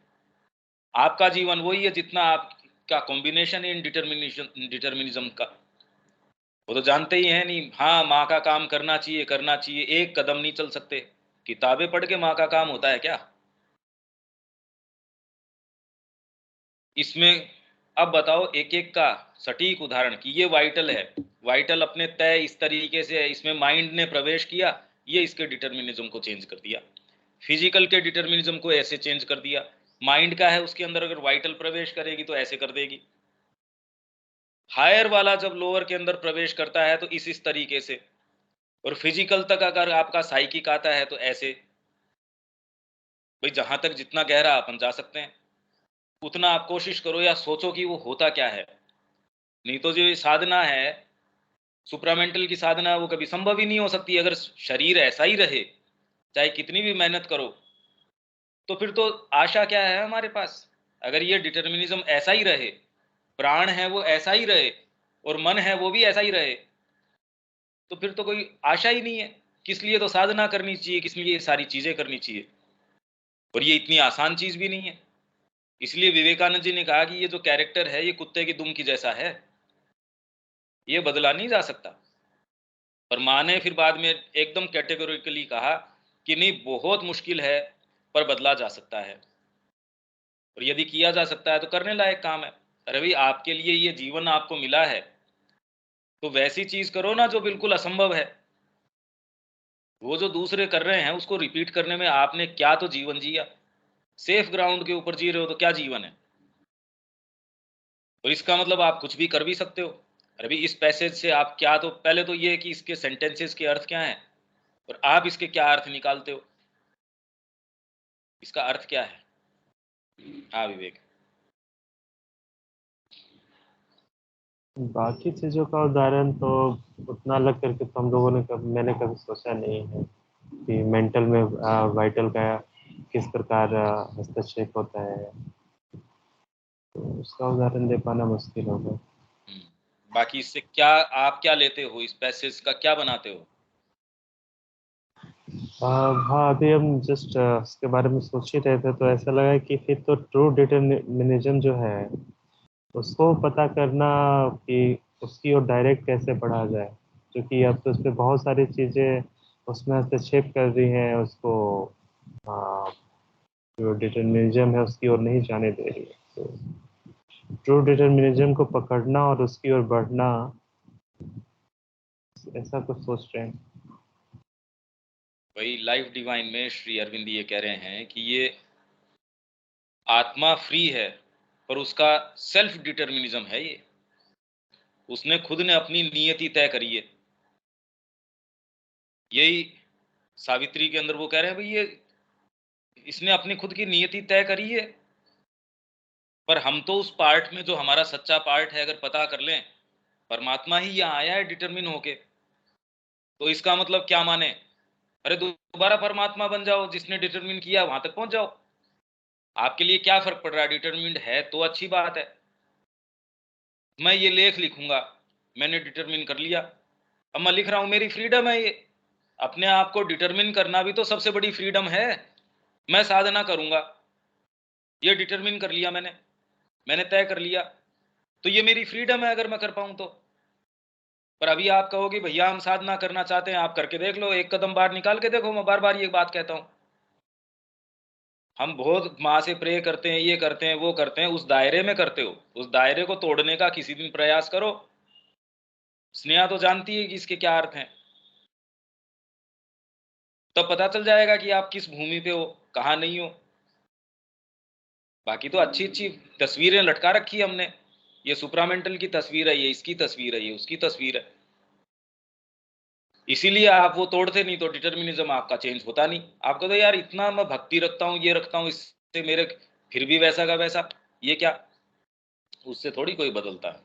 आपका जीवन वही है जितना आपका कॉम्बिनेशन है इन डिटर्मिनिज्म का। वो तो जानते ही हैं नहीं, हाँ माँ का काम करना चाहिए करना चाहिए, एक कदम नहीं चल सकते। किताबें पढ़ के माँ का काम होता है क्या? इसमें अब बताओ एक एक का सटीक उदाहरण कि ये वाइटल है, वाइटल अपने तय इस तरीके से है, इसमें माइंड ने प्रवेश किया, ये इसके डिटर्मिनिज्म को चेंज कर दिया। फिजिकल के डिटर्मिनिज्म को ऐसे चेंज कर दिया, माइंड का है उसके अंदर अगर वाइटल प्रवेश करेगी तो ऐसे कर देगी। हायर वाला जब लोअर के अंदर प्रवेश करता है तो इस तरीके से, और फिजिकल तक अगर आपका साइकिक आता है तो ऐसे। भाई जहां तक जितना गहरा अपन जा सकते हैं उतना आप कोशिश करो या सोचो कि वो होता क्या है। नहीं तो जो ये साधना है, सुप्रामेंटल की साधना, वो कभी संभव ही नहीं हो सकती। अगर शरीर ऐसा ही रहे, चाहे कितनी भी मेहनत करो, तो फिर तो आशा क्या है हमारे पास? अगर ये डिटर्मिनिज्म ऐसा ही रहे, प्राण है वो ऐसा ही रहे, और मन है वो भी ऐसा ही रहे, तो फिर तो कोई आशा ही नहीं है। किस लिए तो साधना करनी चाहिए, किस लिए ये सारी चीजें करनी चाहिए? और ये इतनी आसान चीज भी नहीं है। इसलिए विवेकानंद जी ने कहा कि ये जो कैरेक्टर है ये कुत्ते की दुम की जैसा है, ये बदला नहीं जा सकता। पर माँ ने फिर बाद में एकदम कैटेगोरिकली कहा कि नहीं, बहुत मुश्किल है पर बदला जा सकता है, और यदि किया जा सकता है तो करने लायक काम है। अरे भाई आपके लिए ये जीवन आपको मिला है, तो वैसी चीज करो ना जो बिल्कुल असंभव है। वो जो दूसरे कर रहे हैं उसको रिपीट करने में आपने क्या तो जीवन जिया, सेफ ग्राउंड के ऊपर जी रहे हो तो क्या जीवन है। और इसका मतलब आप कुछ भी कर भी सकते हो। अरे भाई इस पैसेज से आप क्या, तो पहले तो ये है कि इसके सेंटेंसेस के अर्थ क्या हैं, और आप इसके क्या अर्थ निकालते हो, इसका अर्थ क्या है। हाँ विवेक। बाकी चीजों का उदाहरण तो उतना अलग करके तो हम लोगों ने मैंने कभी सोचा नहीं है कि मेंटल में वाइटल का किस प्रकार हस्तक्षेप होता है, तो उसका उदाहरण दे पाना मुश्किल होगा। बाकी इससे क्या आप क्या लेते हो, इस पैसेज का क्या बनाते हो? हाँ, अभी हम जस्ट इसके बारे में सोच ही रहे थे तो ऐसा लगा कि फिर तो ट्रू डिटर्मिनिज्म जो है उसको पता करना कि उसकी ओर डायरेक्ट कैसे बढ़ा जाए, क्योंकि अब तो उसमें बहुत सारी चीज़ें उसमें हस्तक्षेप कर रही हैं उसको, आ, जो डिटर्मिनिज्म है उसकी ओर नहीं जाने दे रही है। तो ट्रू डिटर्मिनिज्म को पकड़ना और उसकी ओर बढ़ना, ऐसा कुछ सोच रहे हैं। वही लाइफ डिवाइन में श्री अरविंद ये कह रहे हैं कि ये आत्मा फ्री है, पर उसका सेल्फ डिटर्मिनिज्म है ये, उसने खुद ने अपनी नियति तय करी है। यही सावित्री के अंदर वो कह रहे हैं भाई ये इसने अपनी खुद की नियति तय करी है। पर हम तो उस पार्ट में जो हमारा सच्चा पार्ट है अगर पता कर लें, परमात्मा ही यहाँ आया है डिटर्मिन होके, तो इसका मतलब क्या माने? अरे दोबारा परमात्मा बन जाओ, जिसने डिटर्मिन किया वहां तक पहुंच जाओ। आपके लिए क्या फर्क पड़ रहा है? डिटर्मिन्ड है तो अच्छी बात है। मैं ये लेख लिखूंगा, मैंने डिटर्मिन कर लिया, अब मैं लिख रहा हूं, मेरी फ्रीडम है ये। अपने आप को डिटर्मिन करना भी तो सबसे बड़ी फ्रीडम है। मैं साधना करूंगा, ये डिटर्मिन कर लिया मैंने तय कर लिया, तो ये मेरी फ्रीडम है अगर मैं कर पाऊं तो। पर अभी आप कहोगे भैया हम साधना करना चाहते हैं, आप करके देख लो, एक कदम बाहर निकाल के देखो। मैं बार बार ये बात कहता हूं, हम बहुत माँ से प्रे करते हैं, ये करते हैं वो करते हैं, उस दायरे में करते हो, उस दायरे को तोड़ने का किसी दिन प्रयास करो। स्नेहा तो जानती है कि इसके क्या अर्थ हैं, तब पता चल जाएगा कि आप किस भूमि पे हो, कहाँ नहीं हो। बाकी तो अच्छी अच्छी तस्वीरें लटका रखी है हमने, ये सुप्रामेंटल की तस्वीर है, ये इसकी तस्वीर है, ये उसकी तस्वीर है। इसीलिए आप वो तोड़ते नहीं, तो डिटर्मिनिज्म आपका चेंज होता नहीं। आपको तो यार इतना मैं भक्ति रखता हूँ, ये रखता हूँ, इससे मेरे फिर भी वैसा का वैसा, ये क्या, उससे थोड़ी कोई बदलता है।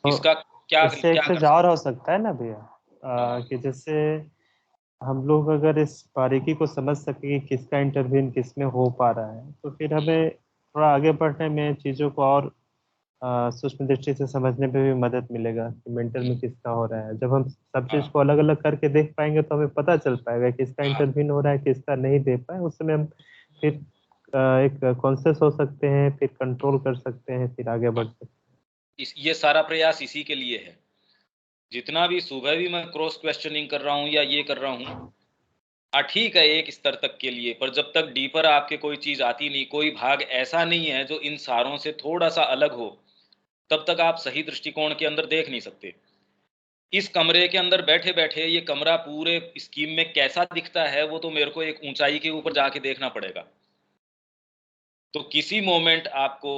तो इसका क्या इससे एक क्या कर चीज और सकते? हो सकता है ना भैया, हाँ कि जैसे हम लोग अगर इस बारीकी को समझ सके कि किसका इंटरव्यून किस में हो पा रहा है, तो फिर हमें थोड़ा आगे बढ़ने में चीज़ों को और सूक्ष्म दृष्टि से समझने पे भी मदद मिलेगा कि मेंटल में किसका हो रहा है। जब हम सब चीज हाँ को अलग अलग करके देख पाएंगे तो हमें पता चल पाएगा किसका हाँ, इंटरवीन हो रहा है, किसका नहीं दे पाए। उस समय हम फिर एक कॉन्शियस हो सकते हैं, फिर कंट्रोल कर सकते हैं, फिर आगे बढ़ हाँ। सकते ये सारा प्रयास इसी के लिए है। जितना भी सुबह भी मैं क्रॉस क्वेश्चनिंग कर रहा हूँ या ये कर रहा हूँ, ठीक है एक स्तर तक के लिए, पर जब तक डीपर आपके कोई चीज आती नहीं, कोई भाग ऐसा नहीं है जो इन सारों से थोड़ा सा अलग हो, तब तक आप सही दृष्टिकोण के अंदर देख नहीं सकते। इस कमरे के अंदर बैठे बैठे ये कमरा पूरे स्कीम में कैसा दिखता है, वो तो मेरे को एक ऊंचाई के ऊपर जाके देखना पड़ेगा। तो किसी मोमेंट आपको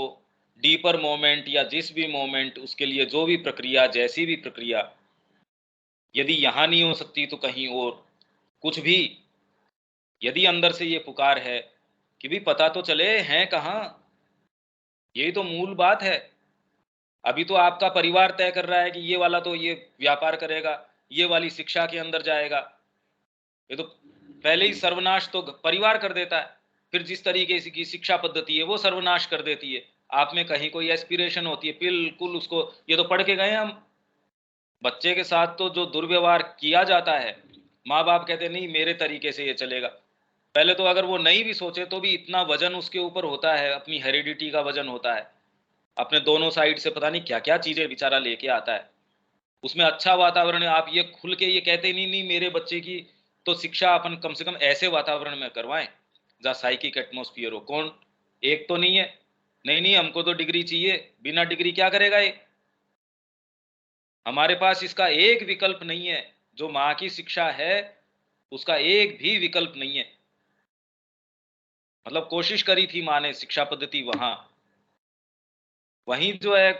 डीपर मोमेंट या जिस भी मोमेंट, उसके लिए जो भी प्रक्रिया, जैसी भी प्रक्रिया, यदि यहां नहीं हो सकती तो कहीं और, कुछ भी यदि अंदर से ये पुकार है कि भी पता तो चले हैं कहाँ, यही तो मूल बात है। अभी तो आपका परिवार तय कर रहा है कि ये वाला तो ये व्यापार करेगा, ये वाली शिक्षा के अंदर जाएगा। ये तो पहले ही सर्वनाश तो परिवार कर देता है, फिर जिस तरीके से की शिक्षा पद्धति है वो सर्वनाश कर देती है। आप में कहीं कोई एस्पिरेशन होती है, बिल्कुल उसको, ये तो पढ़ के गए हम। बच्चे के साथ तो जो दुर्व्यवहार किया जाता है, माँ बाप कहते नहीं मेरे तरीके से ये चलेगा। पहले तो अगर वो नहीं भी सोचे तो भी इतना वजन उसके ऊपर होता है, अपनी हेरिडिटी का वजन होता है, अपने दोनों साइड से पता नहीं क्या क्या चीजें बेचारा लेके आता है। उसमें अच्छा वातावरण है, आप ये खुल के ये कहते नहीं नहीं मेरे बच्चे की तो शिक्षा अपन कम से कम ऐसे वातावरण में करवाएं जहाँ साइकिक एटमोस्फियर हो। कौन, एक तो नहीं है, नहीं नहीं हमको तो डिग्री चाहिए, बिना डिग्री क्या करेगा ये। हमारे पास इसका एक विकल्प नहीं है। जो माँ की शिक्षा है उसका एक भी विकल्प नहीं है। मतलब कोशिश करी थी माँ ने शिक्षा पद्धति वहां, वहीं जो है,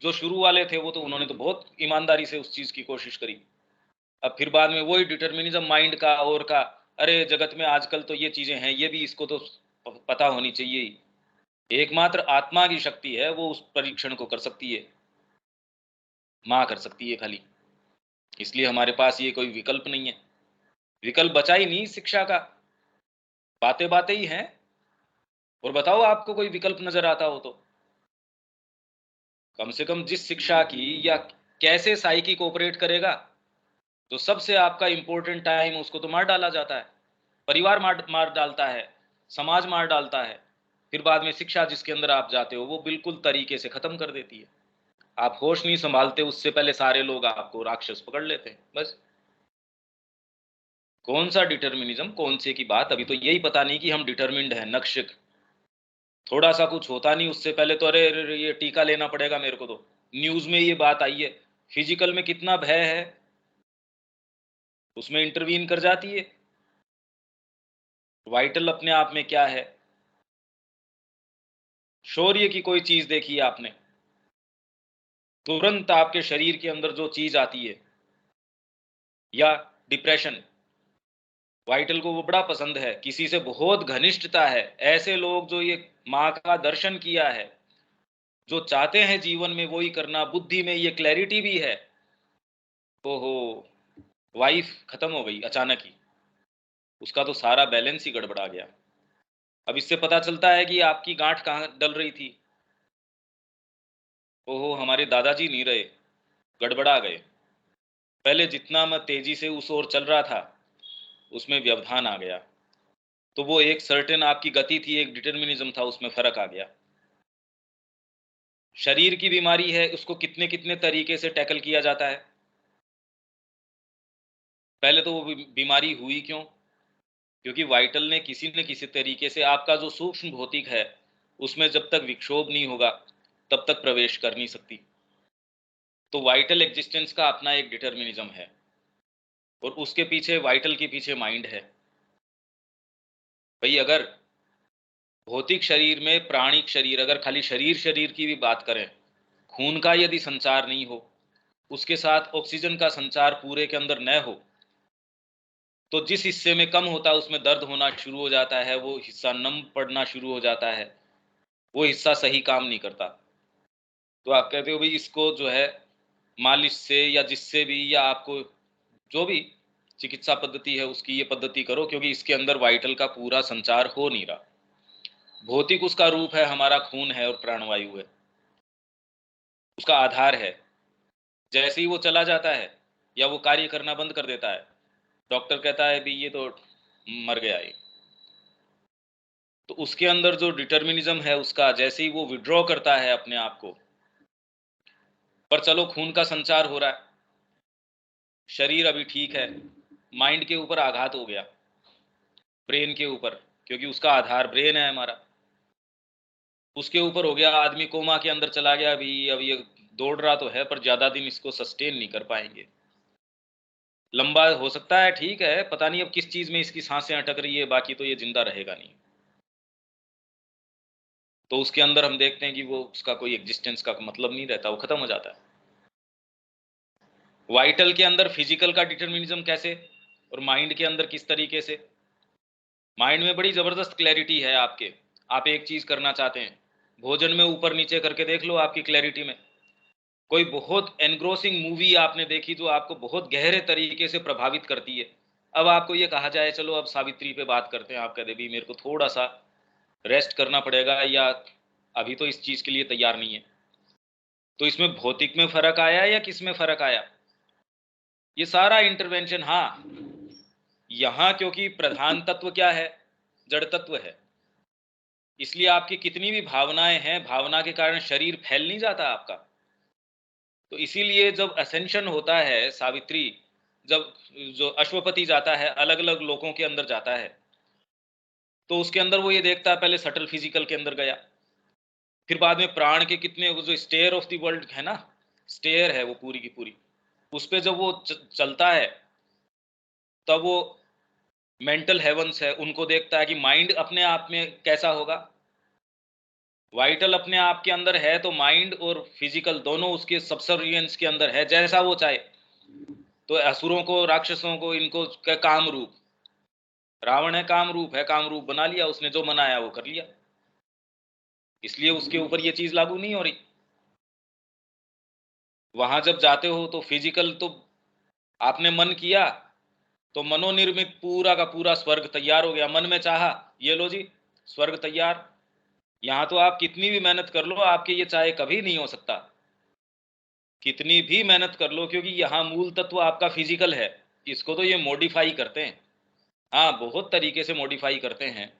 जो शुरू वाले थे वो तो उन्होंने तो बहुत ईमानदारी से उस चीज की कोशिश करी। अब फिर बाद में वही डिटर्मिनिज्म माइंड का और का, अरे जगत में आजकल तो ये चीजें हैं, ये भी इसको तो पता होनी चाहिए ही। एकमात्र आत्मा की शक्ति है, वो उस परीक्षण को कर सकती है, माँ कर सकती है खाली। इसलिए हमारे पास ये कोई विकल्प नहीं है। विकल्प बचा ही नहीं शिक्षा का, बातें बातें ही हैं। और बताओ आपको कोई विकल्प नजर आता हो तो कम से कम जिस शिक्षा की, या कैसे साइकिक ऑपरेट करेगा, तो सबसे आपका इंपॉर्टेंट टाइम उसको तो मार डाला जाता है, परिवार मार मार डालता है, समाज मार डालता है। फिर बाद में शिक्षा जिसके अंदर आप जाते हो वो बिल्कुल तरीके से खत्म कर देती है। आप होश नहीं संभालते उससे पहले सारे लोग आपको राक्षस पकड़ लेते हैं बस। कौन सा डिटर्मिनिज्म, कौन से की बात, अभी तो यही पता नहीं कि हम डिटर्मिन्ड हैं, नक्शक। थोड़ा सा कुछ होता नहीं उससे पहले तो अरे अरे अरे, ये टीका लेना पड़ेगा मेरे को। तो न्यूज में ये बात आई है, फिजिकल में कितना भय है, उसमें इंटरवीन कर जाती है। वाइटल अपने आप में क्या है, शौर्य की कोई चीज देखी आपने, तुरंत आपके शरीर के अंदर जो चीज आती है, या डिप्रेशन, वाइटल को वो बड़ा पसंद है, किसी से बहुत घनिष्ठता है, ऐसे लोग जो ये माँ का दर्शन किया है, जो चाहते हैं जीवन में वही करना, बुद्धि में ये क्लैरिटी भी है, ओहो, वाइफ खत्म हो गई अचानक ही, उसका तो सारा बैलेंस ही गड़बड़ा गया। अब इससे पता चलता है कि आपकी गांठ कहाँ डल रही थी, ओहो हमारे दादाजी नहीं रहे, गड़बड़ा गए। पहले जितना मैं तेजी से उस ओर चल रहा था उसमें व्यवधान आ गया। तो वो एक सर्टेन आपकी गति थी, एक डिटर्मिनिज्म था, उसमें फर्क आ गया। शरीर की बीमारी है, उसको कितने कितने तरीके से टैकल किया जाता है। पहले तो वो बीमारी हुई क्यों, क्योंकि वाइटल ने किसी न किसी तरीके से आपका जो सूक्ष्म भौतिक है उसमें जब तक विक्षोभ नहीं होगा तब तक प्रवेश कर नहीं सकती। तो वाइटल एग्जिस्टेंस का अपना एक डिटर्मिनिज्म है, और उसके पीछे, वाइटल के पीछे माइंड है। भाई अगर भौतिक शरीर में प्राणिक शरीर, अगर खाली शरीर शरीर की भी बात करें, खून का यदि संचार नहीं हो, उसके साथ ऑक्सीजन का संचार पूरे के अंदर न हो, तो जिस हिस्से में कम होता है उसमें दर्द होना शुरू हो जाता है, वो हिस्सा नम पड़ना शुरू हो जाता है, वो हिस्सा सही काम नहीं करता। तो आप कहते हो भाई इसको जो है मालिश से या जिससे भी, या आपको जो भी चिकित्सा पद्धति है उसकी ये पद्धति करो, क्योंकि इसके अंदर वाइटल का पूरा संचार हो नहीं रहा। भौतिक उसका रूप है, हमारा खून है और प्राणवायु है। उसका आधार है। जैसे ही वो चला जाता है या वो कार्य करना बंद कर देता है, डॉक्टर कहता है भी ये तो मर गया ये। तो उसके अंदर जो डिटर्मिनिज्म है उसका, जैसे ही वो विड्रॉ करता है अपने आप को, पर चलो खून का संचार हो रहा है, शरीर अभी ठीक है, माइंड के ऊपर आघात हो गया, ब्रेन के ऊपर, क्योंकि उसका आधार ब्रेन है हमारा, उसके ऊपर हो गया, आदमी कोमा के अंदर चला गया, अभी अब ये दौड़ रहा तो है पर ज्यादा दिन इसको सस्टेन नहीं कर पाएंगे, लंबा हो सकता है, ठीक है, पता नहीं अब किस चीज में इसकी सांसें अटक रही है, बाकी तो ये जिंदा रहेगा नहीं। तो उसके अंदर हम देखते हैं कि वो उसका कोई एग्जिस्टेंस का मतलब नहीं रहता, वो खत्म हो जाता है। वाइटल के अंदर फिजिकल का डिटर्मिनिज्म कैसे, और माइंड के अंदर किस तरीके से। माइंड में बड़ी जबरदस्त क्लैरिटी है आपके, आप एक चीज करना चाहते हैं, भोजन में ऊपर नीचे करके देख लो आपकी क्लैरिटी में। कोई बहुत एनग्रोसिंग मूवी आपने देखी जो आपको बहुत गहरे तरीके से प्रभावित करती है, अब आपको ये कहा जाए चलो अब सावित्री पे बात करते हैं, आप कहते भी मेरे को थोड़ा सा रेस्ट करना पड़ेगा या अभी तो इस चीज के लिए तैयार नहीं है। तो इसमें भौतिक में फर्क आया या किस में फर्क आया, ये सारा इंटरवेंशन। हाँ, यहां क्योंकि प्रधान तत्व क्या है, जड़ तत्व है, इसलिए आपकी कितनी भी भावनाएं हैं, भावना के कारण शरीर फैल नहीं जाता आपका। तो इसीलिए जब असेंशन होता है सावित्री, जब जो अश्वपति जाता है अलग अलग लोकों के अंदर जाता है, तो उसके अंदर वो ये देखता है, पहले सटल फिजिकल के अंदर गया, फिर बाद में प्राण के कितने, वो जो स्टेयर ऑफ द वर्ल्ड है ना, स्टेयर है वो पूरी की पूरी, उस पे जब वो चलता है तब वो मेंटल हेवंस है उनको देखता है कि माइंड अपने आप में कैसा होगा। वाइटल अपने आप के अंदर है तो माइंड और फिजिकल दोनों उसके सबसर्वियंस के अंदर है, जैसा वो चाहे। तो असुरों को, राक्षसों को, इनको काम रूप, रावण है काम रूप, है काम रूप बना लिया उसने, जो बनाया वो कर लिया, इसलिए उसके ऊपर ये चीज लागू नहीं हो रही। वहां जब जाते हो तो फिजिकल तो आपने मन किया तो मनोनिर्मित पूरा का पूरा स्वर्ग तैयार हो गया, मन में चाहा ये लो जी स्वर्ग तैयार। यहां तो आप कितनी भी मेहनत कर लो आपके ये चाहे कभी नहीं हो सकता, कितनी भी मेहनत कर लो, क्योंकि यहाँ मूल तत्व आपका फिजिकल है। इसको तो ये मॉडिफाई करते हैं, हाँ बहुत तरीके से मॉडिफाई करते हैं,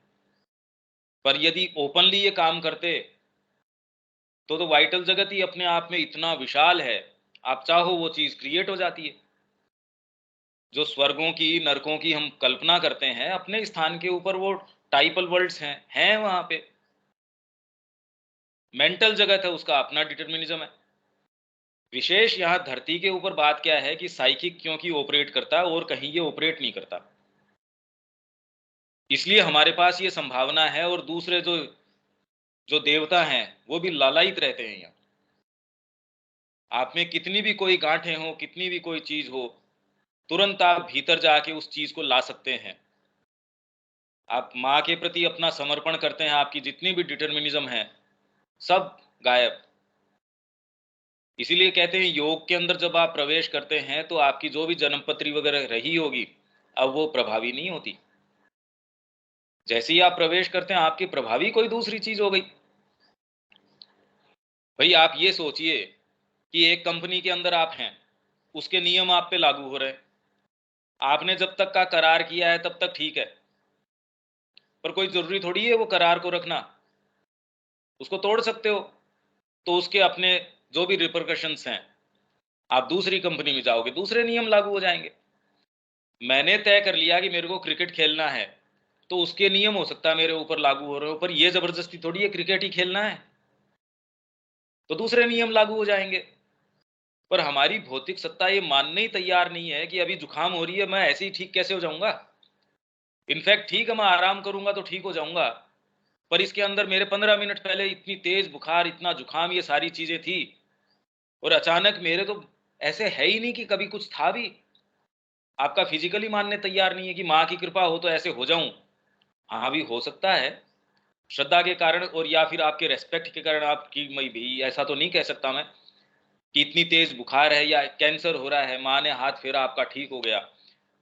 पर यदि ओपनली ये काम करते तो वाइटल जगत ही अपने आप में इतना विशाल है, आप चाहो वो चीज क्रिएट हो जाती है। जो स्वर्गों की नरकों की हम कल्पना करते हैं अपने स्थान के ऊपर, वो टाइपल वर्ल्ड्स हैं वहां पे, मेंटल जगत है उसका अपना डिटर्मिनिज्म है। विशेष यहाँ धरती के ऊपर बात क्या है कि साइकिक क्योंकि ऑपरेट करता है और कहीं ये ऑपरेट नहीं करता, इसलिए हमारे पास ये संभावना है। और दूसरे जो जो देवता हैं वो भी लालायित रहते हैं यहाँ, आप में कितनी भी कोई गांठें हो, कितनी भी कोई चीज हो, तुरंत आप भीतर जाके उस चीज को ला सकते हैं। आप माँ के प्रति अपना समर्पण करते हैं, आपकी जितनी भी डिटर्मिनिज्म है सब गायब। इसीलिए कहते हैं योग के अंदर जब आप प्रवेश करते हैं तो आपकी जो भी जन्मपत्री वगैरह रही होगी अब वो प्रभावी नहीं होती। जैसे ही आप प्रवेश करते हैं आपकी प्रभावी कोई दूसरी चीज हो गई। भाई आप ये सोचिए कि एक कंपनी के अंदर आप हैं, उसके नियम आप पे लागू हो रहे हैं, आपने जब तक का करार किया है तब तक ठीक है, पर कोई जरूरी थोड़ी है वो करार को रखना, उसको तोड़ सकते हो। तो उसके अपने जो भी रिपरकशंस हैं, आप दूसरी कंपनी में जाओगे दूसरे नियम लागू हो जाएंगे। मैंने तय कर लिया कि मेरे को क्रिकेट खेलना है, तो उसके नियम हो सकता है मेरे ऊपर लागू हो रहे हो, पर ये जबरदस्ती थोड़ी है क्रिकेट ही खेलना है, तो दूसरे नियम लागू हो जाएंगे। पर हमारी भौतिक सत्ता ये मानने ही तैयार नहीं है कि अभी जुकाम हो रही है, मैं ऐसे ही ठीक कैसे हो जाऊंगा। इनफैक्ट ठीक है मैं आराम करूंगा तो ठीक हो जाऊंगा, पर इसके अंदर मेरे 15 मिनट पहले इतनी तेज बुखार, इतना जुकाम, ये सारी चीजें थी, और अचानक मेरे तो ऐसे है ही नहीं कि कभी कुछ था भी। आपका फिजिकली मानने तैयार नहीं है कि माँ की कृपा हो तो ऐसे हो जाऊं। हाँ भी हो सकता है, श्रद्धा के कारण और या फिर आपके रेस्पेक्ट के कारण आपकी, मैं भी ऐसा तो नहीं कह सकता मैं कि इतनी तेज बुखार है या कैंसर हो रहा है, माँ ने हाथ फेरा आपका ठीक हो गया।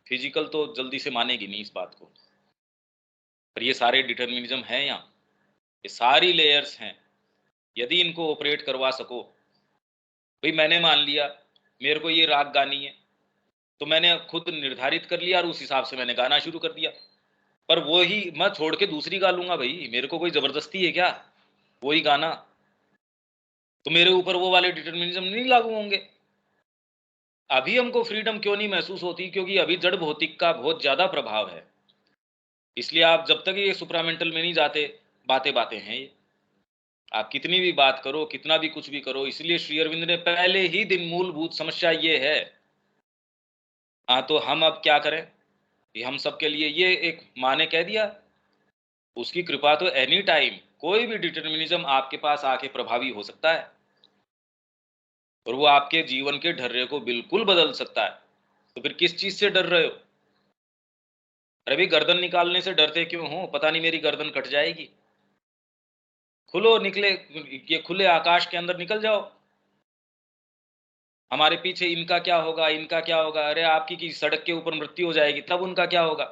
फिजिकल तो जल्दी से मानेगी नहीं इस बात को, पर ये सारे डिटर्मिनिज्म हैं यहाँ, ये सारी लेयर्स हैं, यदि इनको ऑपरेट करवा सको भाई मैंने मान लिया मेरे को ये राग गानी है, तो मैंने खुद निर्धारित कर लिया और उस हिसाब से मैंने गाना शुरू कर दिया। पर वो ही मैं छोड़ के दूसरी गा लूंगा, भाई मेरे को कोई जबरदस्ती है क्या वही गाना? तो मेरे ऊपर वो वाले डिटर्मिनिज्म नहीं लागू होंगे। अभी हमको फ्रीडम क्यों नहीं महसूस होती? क्योंकि अभी जड़ भौतिक का बहुत ज्यादा प्रभाव है। इसलिए आप जब तक ये सुप्रामेंटल में नहीं जाते, बातें बातें हैं ये। आप कितनी भी बात करो, कितना भी कुछ भी करो, इसलिए श्री अरविंद ने पहले ही दिन मूलभूत समस्या ये है। हाँ, तो हम अब क्या करें? ये हम सबके लिए ये एक माँ ने कह दिया, उसकी कृपा तो एनी टाइम कोई भी डिटर्मिनिज्म आपके पास आके प्रभावी हो सकता है और वो आपके जीवन के ढर्रे को बिल्कुल बदल सकता है। तो फिर किस चीज से डर रहे हो? अरे भाई गर्दन निकालने से डरते क्यों हो? पता नहीं मेरी गर्दन कट जाएगी। खुलो, निकले, ये खुले आकाश के अंदर निकल जाओ। हमारे पीछे इनका क्या होगा, इनका क्या होगा? अरे आपकी की सड़क के ऊपर मृत्यु हो जाएगी, तब उनका क्या होगा?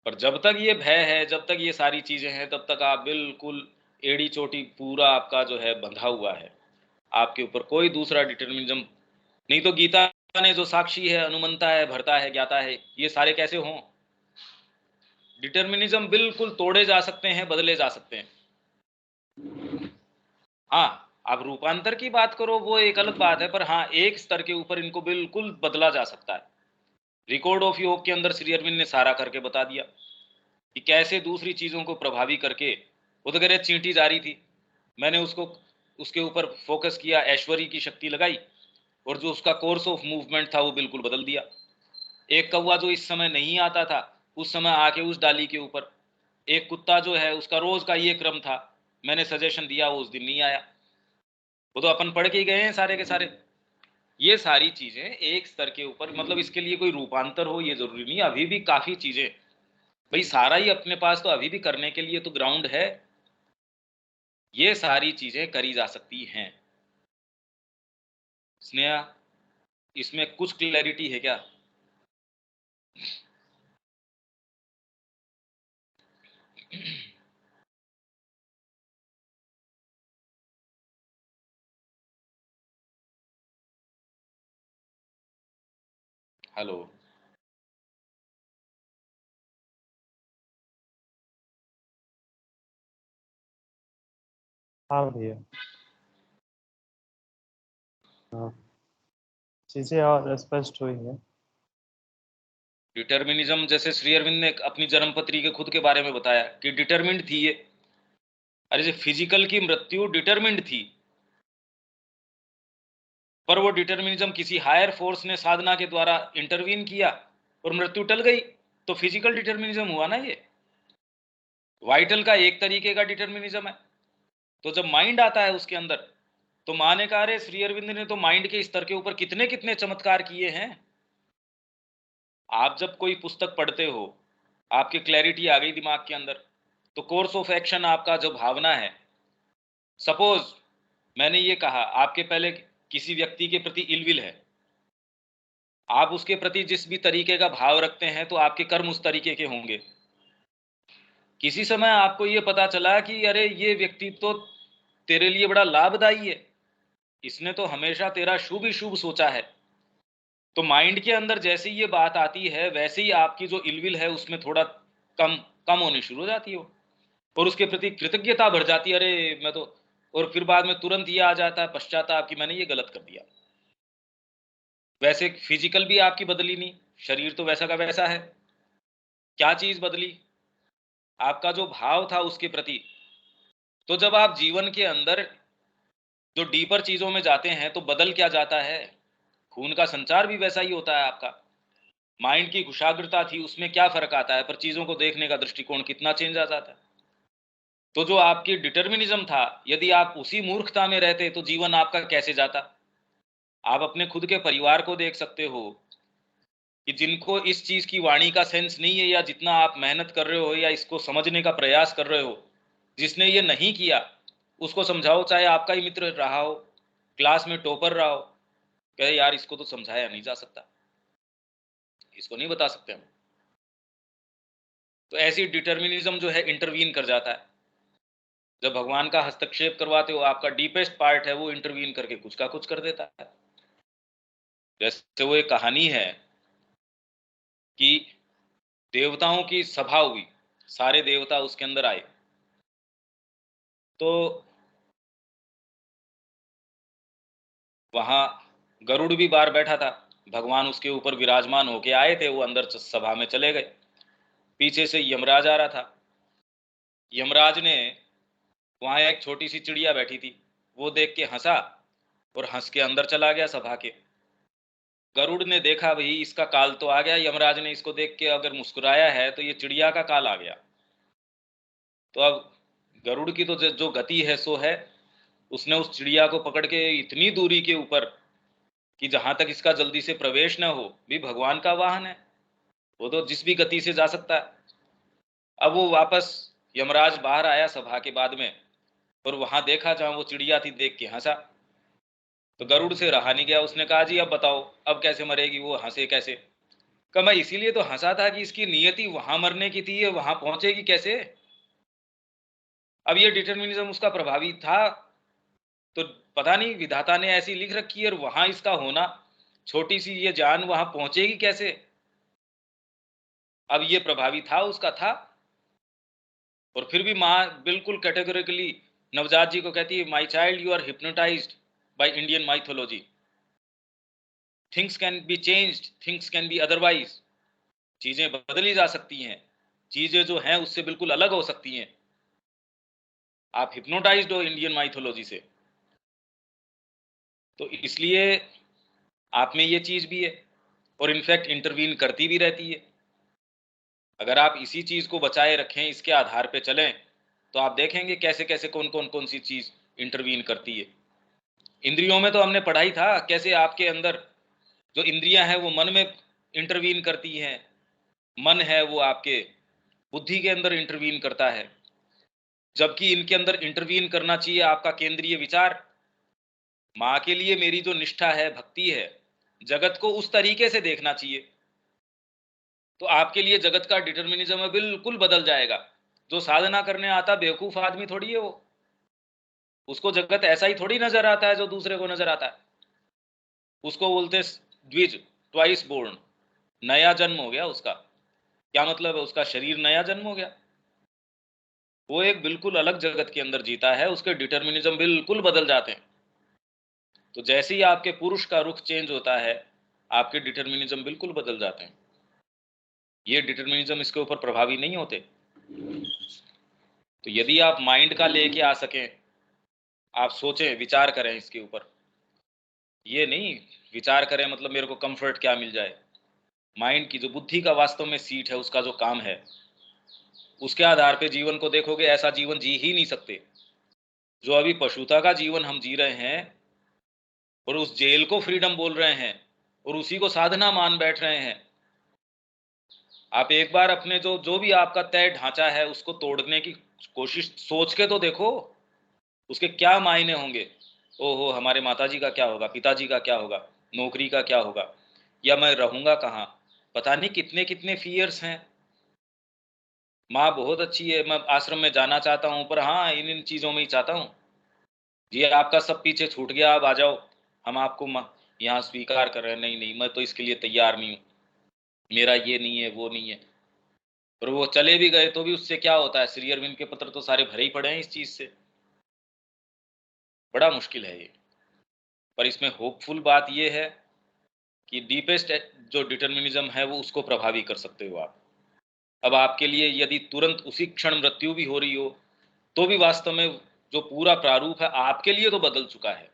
पर जब तक ये भय है, जब तक ये सारी चीजें हैं, तब तक आप बिल्कुल एड़ी चोटी पूरा आपका जो है बंधा हुआ है। आपके ऊपर कोई दूसरा डिटर्मिनिज्म नहीं। तो गीता ने जो साक्षी है, अनुमंता है, भरता है, ज्ञाता है, ये सारे कैसे हों? डिटर्मिनिज्म बिल्कुल तोड़े जा सकते हैं, बदले जा सकते हैं। हाँ, आप रूपांतर की बात करो वो एक अलग बात है, पर हाँ एक स्तर के ऊपर इनको बिल्कुल बदला जा सकता है। रिकॉर्ड ऑफ योग के अंदर श्री अरविंद ने सारा करके बता दिया कि कैसे दूसरी चीजों को प्रभावी करके। वो तो कह रहे चींटी जा रही थी, मैंने उसको उसके ऊपर फोकस किया, ऐश्वर्य की शक्ति लगाई और जो उसका कोर्स ऑफ मूवमेंट था वो बिल्कुल बदल दिया। एक कौवा जो इस समय नहीं आता था, उस समय आके उस डाली के ऊपर, एक कुत्ता जो है उसका रोज का ये क्रम था, मैंने सजेशन दिया, वो उस दिन नहीं आया। वो तो अपन पढ़ के ही गए हैं सारे के सारे। ये सारी चीजें एक स्तर के ऊपर, मतलब इसके लिए कोई रूपांतर हो ये जरूरी नहीं। अभी भी काफी चीजें, भाई सारा ही अपने पास तो अभी भी करने के लिए तो ग्राउंड है। ये सारी चीजें करी जा सकती हैं। स्नेहा, इसमें कुछ क्लैरिटी है क्या? हेलो? हाँ भैया। हाँ, चीजें और स्पष्ट हुई है। डिटर्मिनिज्म, जैसे श्री अरविंद ने अपनी जन्मपत्री के खुद के बारे में बताया कि डिटर्मिंड थी ये। अरे फिजिकल की मृत्यु डिटर्मिंड थी, पर वो डिटर्मिनिज्म किसी हायर फोर्स ने साधना के द्वारा इंटरवीन किया और मृत्यु टल गई। तो फिजिकल डिटर्मिनिज्म हुआ ना ये। वाइटल का एक तरीके का डिटर्मिनिज्म है। तो जब माइंड आता है उसके अंदर, तो माने कहा रे श्री अरविंद ने तो माइंड के स्तर के ऊपर कितने कितने चमत्कार किए हैं। आप जब कोई पुस्तक पढ़ते हो, आपकी क्लैरिटी आ गई दिमाग के अंदर, तो कोर्स ऑफ एक्शन आपका जो भावना है, सपोज मैंने ये कहा आपके पहले किसी व्यक्ति के प्रति इलविल है, आप उसके प्रति जिस भी तरीके का भाव रखते हैं तो आपके कर्म उस तरीके के होंगे। किसी समय आपको ये पता चला कि अरे ये व्यक्ति तो तेरे लिए बड़ा लाभदायी है, इसने तो हमेशा तेरा शुभ ही शुभ सोचा है। तो माइंड के अंदर जैसे ही ये बात आती है, वैसे ही आपकी जो इलविल है उसमें थोड़ा कम कम होनी शुरू हो जाती है और उसके प्रति कृतज्ञता बढ़ जाती है। अरे मैं तो, और फिर बाद में तुरंत ये आ जाता है पश्चाताप कि मैंने ये गलत कर दिया। वैसे फिजिकल भी आपकी बदली नहीं, शरीर तो वैसा का वैसा है। क्या चीज बदली? आपका जो भाव था उसके प्रति। तो जब आप जीवन के अंदर जो डीपर चीजों में जाते हैं तो बदल क्या जाता है? खून का संचार भी वैसा ही होता है आपका। माइंड की कुशाग्रता थी, उसमें क्या फर्क आता है, पर चीजों को देखने का दृष्टिकोण कितना चेंज आ जाता है। तो जो आपकी डिटर्मिनिज्म था, यदि आप उसी मूर्खता में रहते तो जीवन आपका कैसे जाता? आप अपने खुद के परिवार को देख सकते हो कि जिनको इस चीज की वाणी का सेंस नहीं है, या जितना आप मेहनत कर रहे हो या इसको समझने का प्रयास कर रहे हो, जिसने ये नहीं किया उसको समझाओ, चाहे आपका ही मित्र रहा हो, क्लास में टॉपर रहा हो, कहे यार इसको तो समझाया नहीं जा सकता, इसको नहीं बता सकते हम। तो ऐसी डिटर्मिनिज्म जो है इंटरवीन कर जाता है। जब भगवान का हस्तक्षेप करवाते हो, आपका डीपेस्ट पार्ट है वो इंटरवीन करके कुछ का कुछ कर देता है। जैसे वो एक कहानी है कि देवताओं की सभा हुई, सारे देवता उसके अंदर आए, तो वहां गरुड़ भी बाहर बैठा था, भगवान उसके ऊपर विराजमान होके आए थे, वो अंदर सभा में चले गए। पीछे से यमराज आ रहा था। यमराज ने, वहां एक छोटी सी चिड़िया बैठी थी, वो देख के हंसा और हंस के अंदर चला गया सभा के। गरुड़ ने देखा भाई इसका काल तो आ गया, यमराज ने इसको देख के अगर मुस्कुराया है तो ये चिड़िया का काल आ गया। तो अब गरुड़ की तो जो गति है सो है, उसने उस चिड़िया को पकड़ के इतनी दूरी के ऊपर कि जहां तक इसका जल्दी से प्रवेश न हो, भी भगवान का वाहन है, वो तो जिस भी गति से जा सकता है। अब वो वापस यमराज बाहर आया सभा के बाद में, और वहां देखा जहां वो चिड़िया थी, देख के हंसा। तो गरुड़ से रहा नहीं गया, उसने कहा जी अब बताओ अब कैसे मरेगी, वो हंसे कैसे? कहा मैं इसीलिए तो हंसा था कि इसकी नियति वहां मरने की थी, ये वहां पहुंचेगी कैसे? अब ये डिटर्मिनिज्म उसका प्रभावी था, तो पता नहीं विधाता ने ऐसी लिख रखी है, और वहां इसका होना, छोटी सी ये जान वहां पहुंचेगी कैसे? अब ये प्रभावी था, उसका था। और फिर भी माँ बिल्कुल कैटेगोरिकली नवजात जी को कहती है, my child you are hypnotized by Indian mythology, things can be changed, things can be otherwise, चीजें बदली जा सकती हैं, चीजें जो हैं उससे बिल्कुल अलग हो सकती हैं। आप हिप्नोटाइज्ड हो इंडियन माइथोलॉजी से। तो इसलिए आप में ये चीज भी है, और इनफैक्ट इंटरवीन करती भी रहती है। अगर आप इसी चीज को बचाए रखें, इसके आधार पे चलें, तो आप देखेंगे कैसे कैसे कौन सी चीज इंटरवीन करती है। इंद्रियों में तो हमने पढ़ा ही था, कैसे आपके अंदर जो इंद्रियां हैं वो मन में इंटरवीन करती हैं, मन है वो आपके बुद्धि के अंदर इंटरवीन करता है, जबकि इनके अंदर इंटरवीन करना चाहिए आपका केंद्रीय विचार। माँ के लिए मेरी जो निष्ठा है, भक्ति है, जगत को उस तरीके से देखना चाहिए, तो आपके लिए जगत का डिटर्मिनिज्म बिल्कुल बदल जाएगा। जो साधना करने आता बेवकूफ आदमी थोड़ी है वो, उसको जगत ऐसा ही थोड़ी नजर आता है जो दूसरे को नजर आता है। उसको बोलते द्विज, ट्वाइस बोर्न, नया जन्म हो गया उसका। क्या मतलब है? उसका शरीर नया जन्म हो गया, वो एक बिल्कुल अलग जगत के अंदर जीता है, उसके डिटर्मिनिज्म बिल्कुल बदल जाते हैं। तो जैसे ही आपके पुरुष का रुख चेंज होता है, आपके डिटर्मिनिज्म बिल्कुल बदल जाते हैं। ये डिटर्मिनिज्म इसके ऊपर प्रभावी नहीं होते। तो यदि आप माइंड का लेके आ सकें, आप सोचें, विचार करें इसके ऊपर, ये नहीं विचार करें मतलब मेरे को कंफर्ट क्या मिल जाए। माइंड की जो बुद्धि का वास्तव में सीट है, उसका जो काम है, उसके आधार पे जीवन को देखोगे, ऐसा जीवन जी ही नहीं सकते। जो अभी पशुता का जीवन हम जी रहे हैं, और उस जेल को फ्रीडम बोल रहे हैं, और उसी को साधना मान बैठ रहे हैं। आप एक बार अपने जो जो भी आपका तय ढांचा है उसको तोड़ने की कोशिश सोच के तो देखो, उसके क्या मायने होंगे। ओहो, हमारे माताजी का क्या होगा, पिताजी का क्या होगा, नौकरी का क्या होगा, या मैं रहूंगा कहाँ, पता नहीं कितने कितने फियर्स हैं। माँ बहुत अच्छी है, मैं आश्रम में जाना चाहता हूँ, पर हाँ इन इन चीजों में ही चाहता हूँ। ये आपका सब पीछे छूट गया, अब आ जाओ, हम आपको यहाँ स्वीकार कर रहे हैं। नहीं नहीं, मैं तो इसके लिए तैयार नहीं हूँ, मेरा ये नहीं है, वो नहीं है। और वो चले भी गए तो भी उससे क्या होता है? श्री अरविंद के पत्र तो सारे भरे ही पड़े हैं इस चीज से। बड़ा मुश्किल है ये। पर इसमें होपफुल बात ये है कि डीपेस्ट जो डिटर्मिनिज्म है वो उसको प्रभावी कर सकते हो आप। अब आपके लिए यदि तुरंत उसी क्षण मृत्यु भी हो रही हो, तो भी वास्तव में जो पूरा प्रारूप है आपके लिए तो बदल चुका है।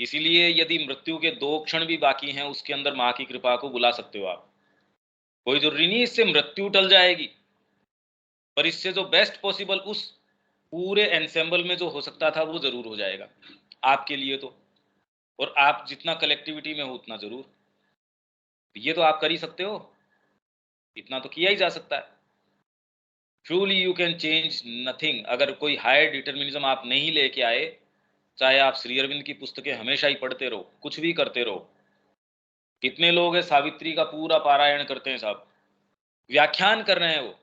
इसीलिए यदि मृत्यु के 2 क्षण भी बाकी हैं, उसके अंदर माँ की कृपा को बुला सकते हो आप। कोई जरूरी नहीं इससे मृत्यु टल जाएगी, पर इससे जो बेस्ट पॉसिबल उस पूरे एनसेम्बल में जो हो सकता था वो जरूर हो जाएगा आपके लिए तो। और आप जितना कलेक्टिविटी में हो उतना जरूर, ये तो आप कर ही सकते हो, इतना तो किया ही जा सकता है। Truly you can change nothing. अगर कोई हायर डिटर्मिनिज्म आप नहीं लेके आए, चाहे आप श्री अरविंद की पुस्तकें हमेशा ही पढ़ते रहो, कुछ भी करते रहो। कितने लोग हैं सावित्री का पूरा पारायण करते हैं साहब, व्याख्यान कर रहे हैं वो,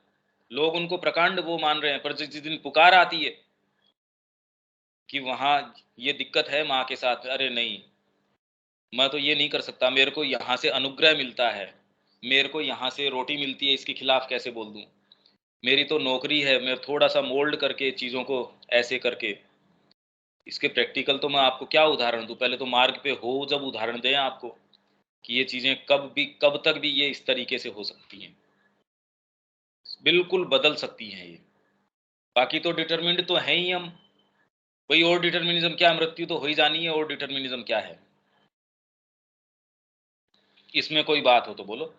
लोग उनको प्रकांड वो मान रहे हैं, पर जिस दिन पुकार आती है कि वहां ये दिक्कत है माँ के साथ, अरे नहीं, मैं तो ये नहीं कर सकता, मेरे को यहाँ से अनुग्रह मिलता है, मेरे को यहाँ से रोटी मिलती है, इसके खिलाफ कैसे बोल दूं, मेरी तो नौकरी है, मैं थोड़ा सा मोल्ड करके चीज़ों को ऐसे करके। इसके प्रैक्टिकल तो मैं आपको क्या उदाहरण दूं, पहले तो मार्ग पे हो जब उदाहरण दें आपको कि ये चीज़ें कब तक भी ये इस तरीके से हो सकती हैं, बिल्कुल बदल सकती हैं ये। बाकी तो डिटरमिन्ड तो है ही हम भाई, और डिटरमिनिज्म क्या, मृत्यु तो हो ही जानी है, और डिटरमिनिज्म क्या है, इसमें कोई बात हो तो बोलो।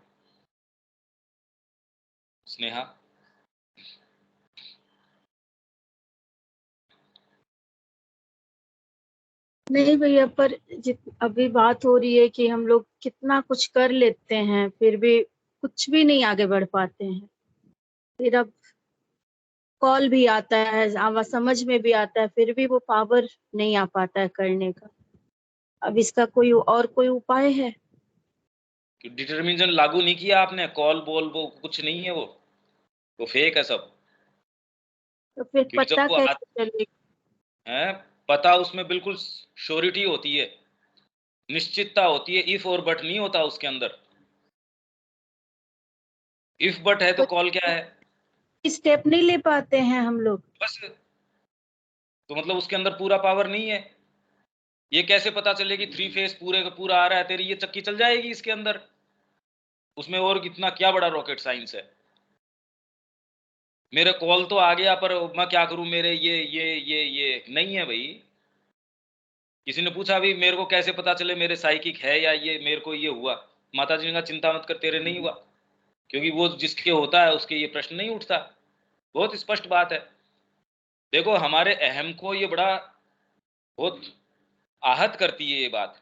स्नेहा। नहीं भैया, पर अभी बात हो रही है कि हम लोग कितना कुछ कर लेते हैं फिर भी कुछ भी नहीं आगे बढ़ पाते हैं। फिर अब कॉल भी आता है, आवाज समझ में भी आता है, फिर भी वो पावर नहीं आ पाता है करने का। अब इसका कोई उपाय है? डिटरमिनिज्म लागू नहीं किया आपने, कॉल बोल वो कुछ नहीं है, वो फेक है सब। तो फिर क्योंकि जब पता वो कैसे चलेगा? है, पता उसमें बिल्कुल श्योरिटी होती है, निश्चितता होती है, इफ और बट नहीं होता उसके अंदर। इफ बट है तो कॉल क्या है? स्टेप नहीं ले पाते हैं हम लोग। बस, तो मतलब उसके अंदर पूरा पावर नहीं है। ये कैसे पता चलेगी 3 फेस पूरे का पूरा आ रहा है, तेरी ये चक्की चल जाएगी इसके अंदर, उसमें और कितना क्या बड़ा रॉकेट साइंस है। मेरे कॉल तो आ गया, पर मैं क्या करूं, मेरे ये नहीं है भाई। किसी ने पूछा भी मेरे को कैसे पता चले मेरे साइकिक है या ये मेरे को ये हुआ, माता जी ने कहा चिंता मत कर, तेरे नहीं हुआ, क्योंकि वो जिसके होता है उसके ये प्रश्न नहीं उठता। बहुत स्पष्ट बात है। देखो हमारे अहम को ये बड़ा बहुत आहत करती है ये बात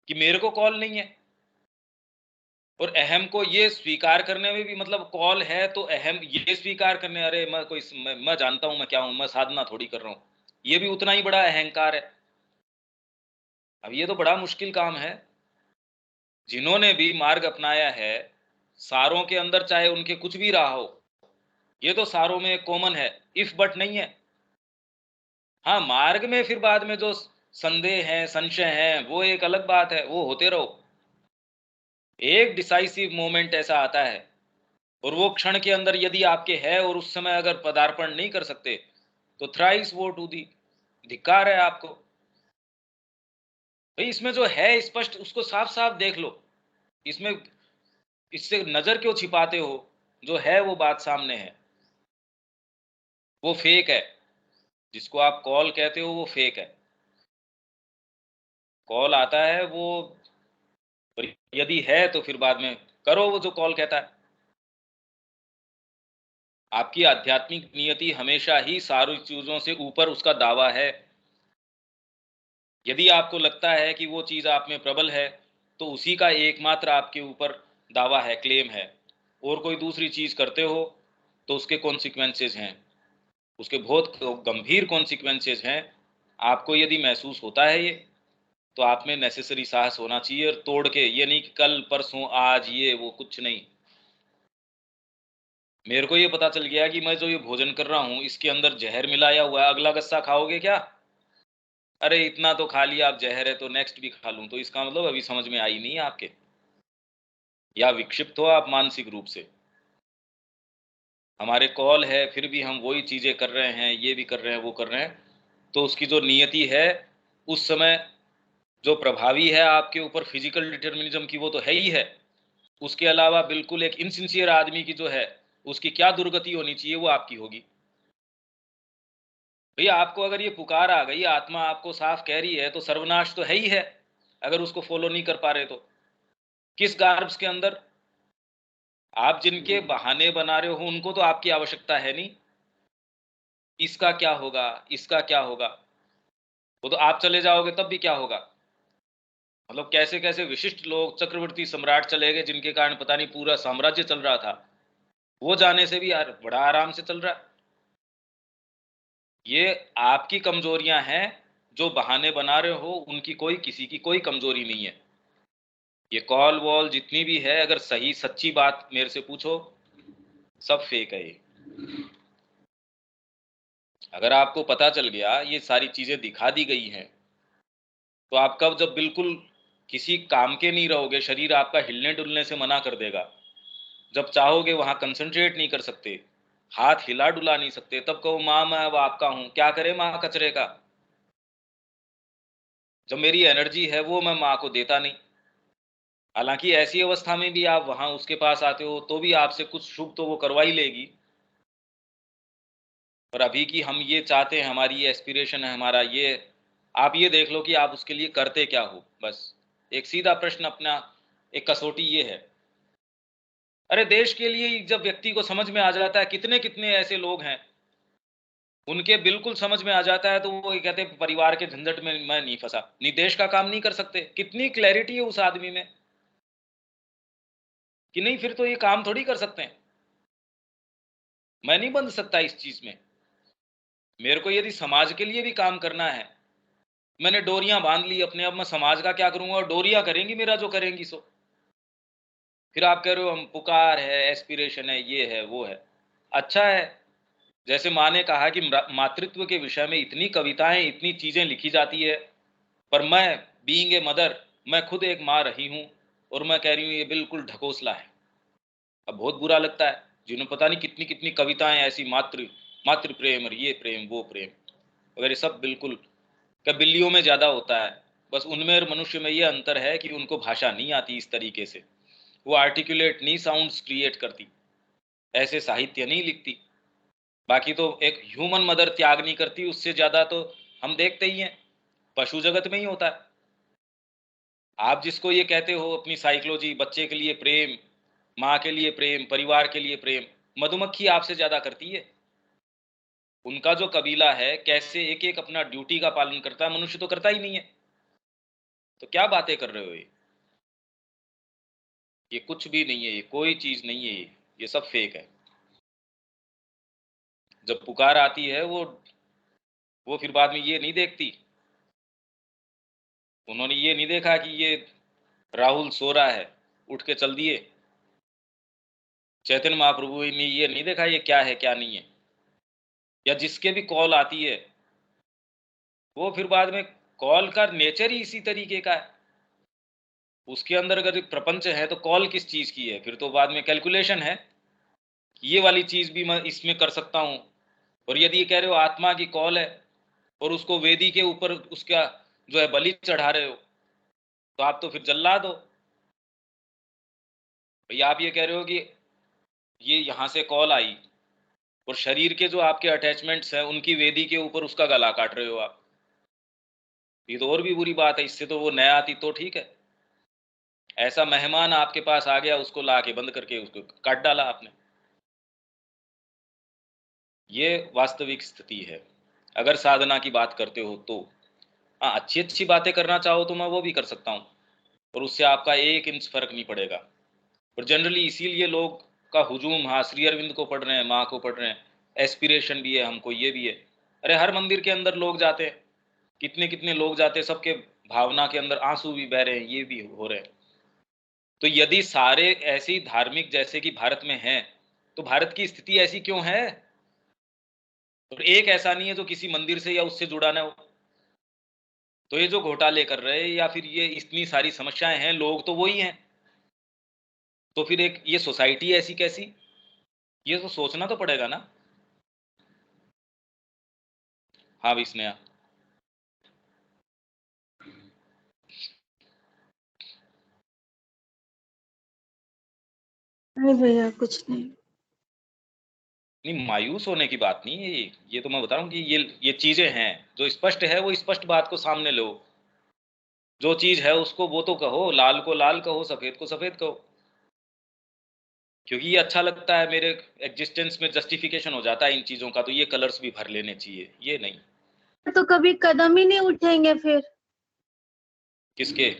कि मेरे को कॉल नहीं है, और अहम को ये स्वीकार करने में भी, मतलब कॉल है तो अहम ये स्वीकार करने, अरे मैं जानता हूं मैं क्या हूं, मैं साधना थोड़ी कर रहा हूं, ये भी उतना ही बड़ा अहंकार है। अब ये तो बड़ा मुश्किल काम है। जिन्होंने भी मार्ग अपनाया है, सारों के अंदर चाहे उनके कुछ भी रहा हो, ये तो सारों में कॉमन है, इफ बट नहीं है। हाँ, मार्ग में फिर बाद में जो संदेह है, संशय है, वो एक अलग बात है, वो होते रहो। एक डिसाइसिव मोमेंट ऐसा आता है, और वो क्षण के अंदर यदि आपके है और उस समय अगर पदार्पण नहीं कर सकते, तो थ्राइस वो टू दी, धिक्कार है आपको भाई। इसमें जो है स्पष्ट, उसको साफ साफ देख लो। इसमें इससे नजर क्यों छिपाते हो? जो है वो बात सामने है। वो फेक है, जिसको आप कॉल कहते हो वो फेक है। कॉल आता है वो, और यदि है तो फिर बाद में करो वो जो कॉल कहता है। आपकी आध्यात्मिक नियति हमेशा ही सारी चीजों से ऊपर उसका दावा है। यदि आपको लगता है कि वो चीज आप में प्रबल है, तो उसी का एकमात्र आपके ऊपर दावा है, क्लेम है। और कोई दूसरी चीज करते हो तो उसके कॉन्सिक्वेंसेज हैं, उसके बहुत गंभीर कॉन्सिक्वेंसेज हैं। आपको यदि महसूस होता है ये, तो आप में नेसेसरी साहस होना चाहिए, और तोड़ के, ये नहीं कि कल परसों आज ये वो कुछ नहीं। मेरे को ये पता चल गया कि मैं जो ये भोजन कर रहा हूँ इसके अंदर जहर मिलाया हुआ है, अगला गस्सा खाओगे क्या? अरे इतना तो खा लिया, अब जहर है तो नेक्स्ट भी खा लूं, तो इसका मतलब अभी समझ में आई नहीं है आपके, या विक्षिप्त हो आप मानसिक रूप से। हमारे कॉल है फिर भी हम वही चीजें कर रहे हैं, ये भी कर रहे हैं, वो कर रहे हैं, तो उसकी जो नियति है उस समय जो प्रभावी है आपके ऊपर फिजिकल डिटर्मिनिज्म की, वो तो है ही है। उसके अलावा बिल्कुल एक इनसिंसियर आदमी की जो है, उसकी क्या दुर्गति होनी चाहिए वो आपकी होगी। भैया आपको अगर ये पुकार आ गई, आत्मा आपको साफ कह रही है, तो सर्वनाश तो है ही है अगर उसको फॉलो नहीं कर पा रहे तो। किस गार्ब्स के अंदर? आप जिनके बहाने बना रहे हो उनको तो आपकी आवश्यकता है नहीं। इसका क्या होगा, इसका क्या होगा, वो तो आप चले जाओगे तब भी क्या होगा। मतलब कैसे कैसे विशिष्ट लोग, चक्रवर्ती सम्राट चले गए जिनके कारण पता नहीं पूरा साम्राज्य चल रहा था, वो जाने से भी यार बड़ा आराम से चल रहा है। ये आपकी कमजोरियां हैं, जो बहाने बना रहे हो उनकी कोई, किसी की कोई कमजोरी नहीं है। ये कॉल वॉल जितनी भी है, अगर सही सच्ची बात मेरे से पूछो, सब फेक है ये। अगर आपको पता चल गया, ये सारी चीजें दिखा दी गई हैं, तो आप कब जब बिल्कुल किसी काम के नहीं रहोगे, शरीर आपका हिलने डुलने से मना कर देगा, जब चाहोगे वहां कंसंट्रेट नहीं कर सकते, हाथ हिला डुला नहीं सकते, तब कहो माँ मैं अब आपका हूं, क्या करे माँ कचरे का। जब मेरी एनर्जी है वो मैं माँ को देता नहीं। हालांकि ऐसी अवस्था में भी आप वहां उसके पास आते हो तो भी आपसे कुछ शुभ तो वो करवा ही लेगी। पर अभी की हम ये चाहते हैं, हमारी ये एस्पिरेशन है, हमारा ये, आप ये देख लो कि आप उसके लिए करते क्या हो। बस एक सीधा प्रश्न अपना, एक कसौटी ये है। अरे देश के लिए जब व्यक्ति को समझ में आ जाता है, कितने कितने ऐसे लोग हैं उनके बिल्कुल समझ में आ जाता है, तो वो ये कहते हैं परिवार के झंझट में मैं नहीं फंसा, नहीं देश का काम नहीं कर सकते। कितनी क्लैरिटी है उस आदमी में कि नहीं फिर तो ये काम थोड़ी कर सकते हैं, मैं नहीं बंध सकता इस चीज में। मेरे को यदि समाज के लिए भी काम करना है, मैंने डोरियां बांध ली अपने, अब मैं समाज का क्या करूंगा, और डोरियां करेंगी मेरा जो करेंगी सो। फिर आप कह रहे हो हम पुकार है, एस्पिरेशन है, ये है वो है। अच्छा है, जैसे माँ ने कहा कि मातृत्व के विषय में इतनी कविताएं, इतनी चीजें लिखी जाती है, पर मैं बीइंग ए मदर, मैं खुद एक माँ रही हूं और मैं कह रही हूं ये बिल्कुल ढकोसला है। अब बहुत बुरा लगता है, जिन्होंने पता नहीं कितनी कितनी कविताएं ऐसी, मातृ मातृ प्रेम और ये प्रेम वो प्रेम वगैरह सब, बिल्कुल क्या बिल्लियों में ज्यादा होता है। बस उनमें और मनुष्य में ये अंतर है कि उनको भाषा नहीं आती इस तरीके से, वो आर्टिकुलेट नहीं साउंड्स क्रिएट करती, ऐसे साहित्य नहीं लिखती। बाकी तो एक ह्यूमन मदर त्याग नहीं करती, उससे ज्यादा तो हम देखते ही हैं पशु जगत में ही होता है। आप जिसको ये कहते हो अपनी साइकोलॉजी, बच्चे के लिए प्रेम, माँ के लिए प्रेम, परिवार के लिए प्रेम, मधुमक्खी आपसे ज्यादा करती है। उनका जो कबीला है कैसे एक एक अपना ड्यूटी का पालन करता है, मनुष्य तो करता ही नहीं है। तो क्या बातें कर रहे हो ये कुछ भी नहीं है, ये कोई चीज नहीं है, ये सब फेक है। जब पुकार आती है वो फिर बाद में ये नहीं देखती, उन्होंने ये नहीं देखा कि ये राहुल सो रहा है, उठ के चल दिए। चैतन्य महाप्रभु ने ये नहीं देखा ये क्या है क्या नहीं है। या जिसके भी कॉल आती है, वो फिर बाद में, कॉल का नेचर ही इसी तरीके का है। उसके अंदर अगर प्रपंच है तो कॉल किस चीज की है, फिर तो बाद में कैलकुलेशन है कि ये वाली चीज भी मैं इसमें कर सकता हूं। और यदि ये कह रहे हो आत्मा की कॉल है और उसको वेदी के ऊपर उसका जो है बलि चढ़ा रहे हो, तो आप तो फिर जल्लाद हो भैया। आप ये कह रहे हो कि ये यहां से कॉल आई और शरीर के जो आपके अटैचमेंट्स हैं उनकी वेदी के ऊपर उसका गला काट रहे हो आप। ये तो और भी बुरी बात है, इससे तो वो नया आती तो ठीक है। ऐसा मेहमान आपके पास आ गया, उसको ला के बंद करके उसको काट डाला आपने। ये वास्तविक स्थिति है। अगर साधना की बात करते हो तो हाँ, अच्छी अच्छी बातें करना चाहो तो मैं वो भी कर सकता हूँ, और उससे आपका 1 इंच फर्क नहीं पड़ेगा। और जनरली इसीलिए लोग का हुजूम, हाँ श्री अरविंद को पढ़ रहे हैं, माँ को पढ़ रहे हैं, एस्पिरेशन भी है हमको, ये भी है। अरे हर मंदिर के अंदर लोग जाते हैं, कितने कितने लोग जाते हैं, सबके भावना के अंदर आंसू भी बह रहे हैं, ये भी हो रहे हैं। तो यदि सारे ऐसे ही धार्मिक जैसे कि भारत में हैं, तो भारत की स्थिति ऐसी क्यों है। और एक ऐसा नहीं है जो किसी मंदिर से या उससे जुड़ा ना हो। तो ये जो घोटाले कर रहे हैं या फिर ये इतनी सारी समस्याएं हैं, लोग तो वही हैं, तो फिर एक ये सोसाइटी ऐसी कैसी, ये तो सोचना तो पड़ेगा ना। हाँ विस्मया। नहीं भैया कुछ नहीं। नहीं, मायूस होने की बात नहीं है ये तो मैं बता रहा हूँ कि ये चीजें हैं, जो स्पष्ट है वो स्पष्ट बात को सामने लो। जो चीज है उसको वो तो कहो, लाल को लाल कहो, सफेद को सफेद कहो। क्योंकि ये अच्छा लगता है, मेरे एग्जिस्टेंस में जस्टिफिकेशन हो जाता है इन चीजों का, तो ये कलर्स भी भर लेने चाहिए, ये नहीं। तो कभी कदम ही नहीं उठेंगे फिर, किसके?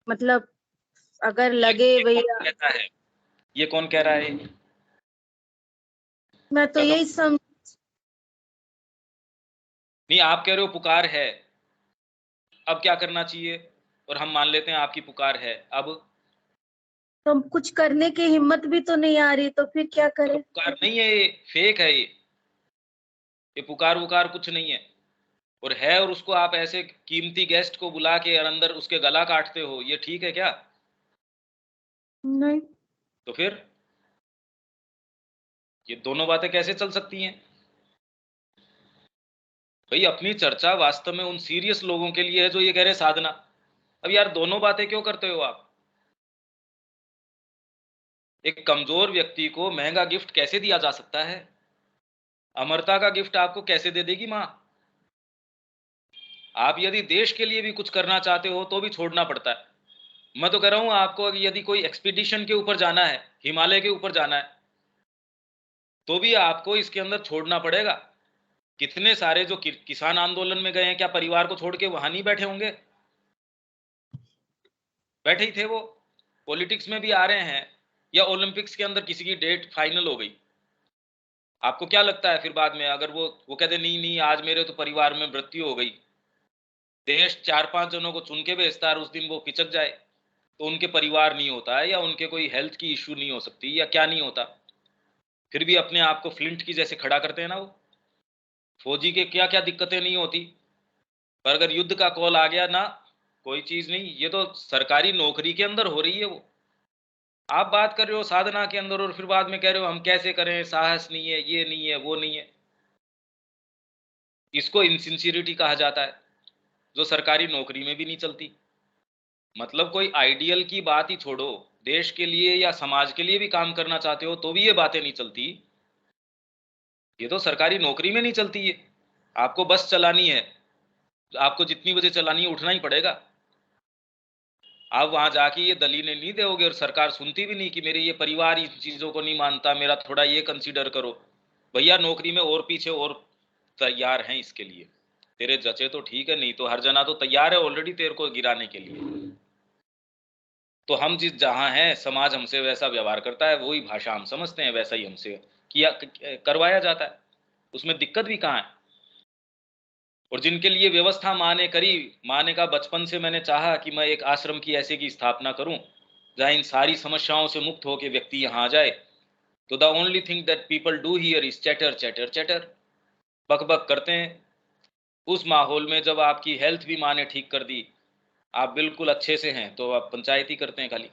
मतलब अगर ये लगे कौन भैया। कहता है, ये कौन कह रहा है मैं तो कदम? यही समझ। नहीं, आप कह रहे हो पुकार है, अब क्या करना चाहिए, और हम मान लेते हैं आपकी पुकार है, अब तो हम कुछ करने की हिम्मत भी तो नहीं आ रही, तो फिर क्या करें? पुकार नहीं है, ये फेक है, ये पुकार वुकार कुछ नहीं है। और है, और उसको आप ऐसे कीमती गेस्ट को बुला के और अंदर उसके गला काटते हो, ये ठीक है क्या? नहीं। तो फिर ये दोनों बातें कैसे चल सकती हैं भाई? अपनी चर्चा वास्तव में उन सीरियस लोगों के लिए है जो ये कह रहे साधना। अब यार दोनों बातें क्यों करते हो आप? एक कमजोर व्यक्ति को महंगा गिफ्ट कैसे दिया जा सकता है? अमरता का गिफ्ट आपको कैसे दे देगी मां? आप यदि देश के लिए भी कुछ करना चाहते हो तो भी छोड़ना पड़ता है। मैं तो कह रहा हूं आपको, यदि कोई एक्सपीडिशन के ऊपर जाना है, हिमालय के ऊपर जाना है, तो भी आपको इसके अंदर छोड़ना पड़ेगा। कितने सारे जो किसान आंदोलन में गए हैं, क्या परिवार को छोड़ के वहां नहीं बैठे होंगे? बैठे ही थे वो। पॉलिटिक्स में भी आ रहे हैं, या ओलंपिक्स के अंदर किसी की डेट फाइनल हो गई, आपको क्या लगता है फिर बाद में अगर वो कहते नहीं नहीं आज मेरे तो परिवार में मृत्यु हो गई, देश 4-5 जनों को चुन के भेजता है और उस दिन वो पिचक जाए, तो उनके परिवार नहीं होता है, या उनके कोई हेल्थ की इश्यू नहीं हो सकती, या क्या नहीं होता, फिर भी अपने आप को फ्लिंट की जैसे खड़ा करते हैं ना वो। फौजी के क्या क्या दिक्कतें नहीं होती, पर अगर युद्ध का कॉल आ गया ना, कोई चीज नहीं। ये तो सरकारी नौकरी के अंदर हो रही है वो। आप बात कर रहे हो साधना के अंदर, और फिर बाद में कह रहे हो हम कैसे करें, साहस नहीं है, ये नहीं है, वो नहीं है। इसको इनसिंसियरिटी कहा जाता है, जो सरकारी नौकरी में भी नहीं चलती। मतलब कोई आइडियल की बात ही छोड़ो, देश के लिए या समाज के लिए भी काम करना चाहते हो तो भी ये बातें नहीं चलती। ये तो सरकारी नौकरी में नहीं चलती है। आपको बस चलानी है, आपको जितनी बजे चलानी है उठना ही पड़ेगा। आप वहां जाके ये दलीलें नहीं दोगे, और सरकार सुनती भी नहीं कि मेरे ये परिवार इन चीजों को नहीं मानता, मेरा थोड़ा ये कंसीडर करो। भैया नौकरी में और पीछे और तैयार हैं इसके लिए। तेरे जचे तो ठीक है, नहीं तो हर जना तो तैयार है ऑलरेडी तेरे को गिराने के लिए। तो हम जिस जहां हैं, समाज हमसे वैसा व्यवहार करता है, वही भाषा हम समझते हैं, वैसा ही हमसे किया करवाया जाता है। उसमें दिक्कत भी कहाँ है? और जिनके लिए व्यवस्था माँ ने करी, माँ ने कहा बचपन से मैंने चाहा कि मैं एक आश्रम की ऐसे की स्थापना करूं जहां इन सारी समस्याओं से मुक्त होकर व्यक्ति यहाँ आ जाए। तो the only thing that people do here is chatter chatter chatter, बक बक करते हैं। उस माहौल में जब आपकी हेल्थ भी माँ ने ठीक कर दी, आप बिल्कुल अच्छे से हैं, तो आप पंचायती करते हैं, खाली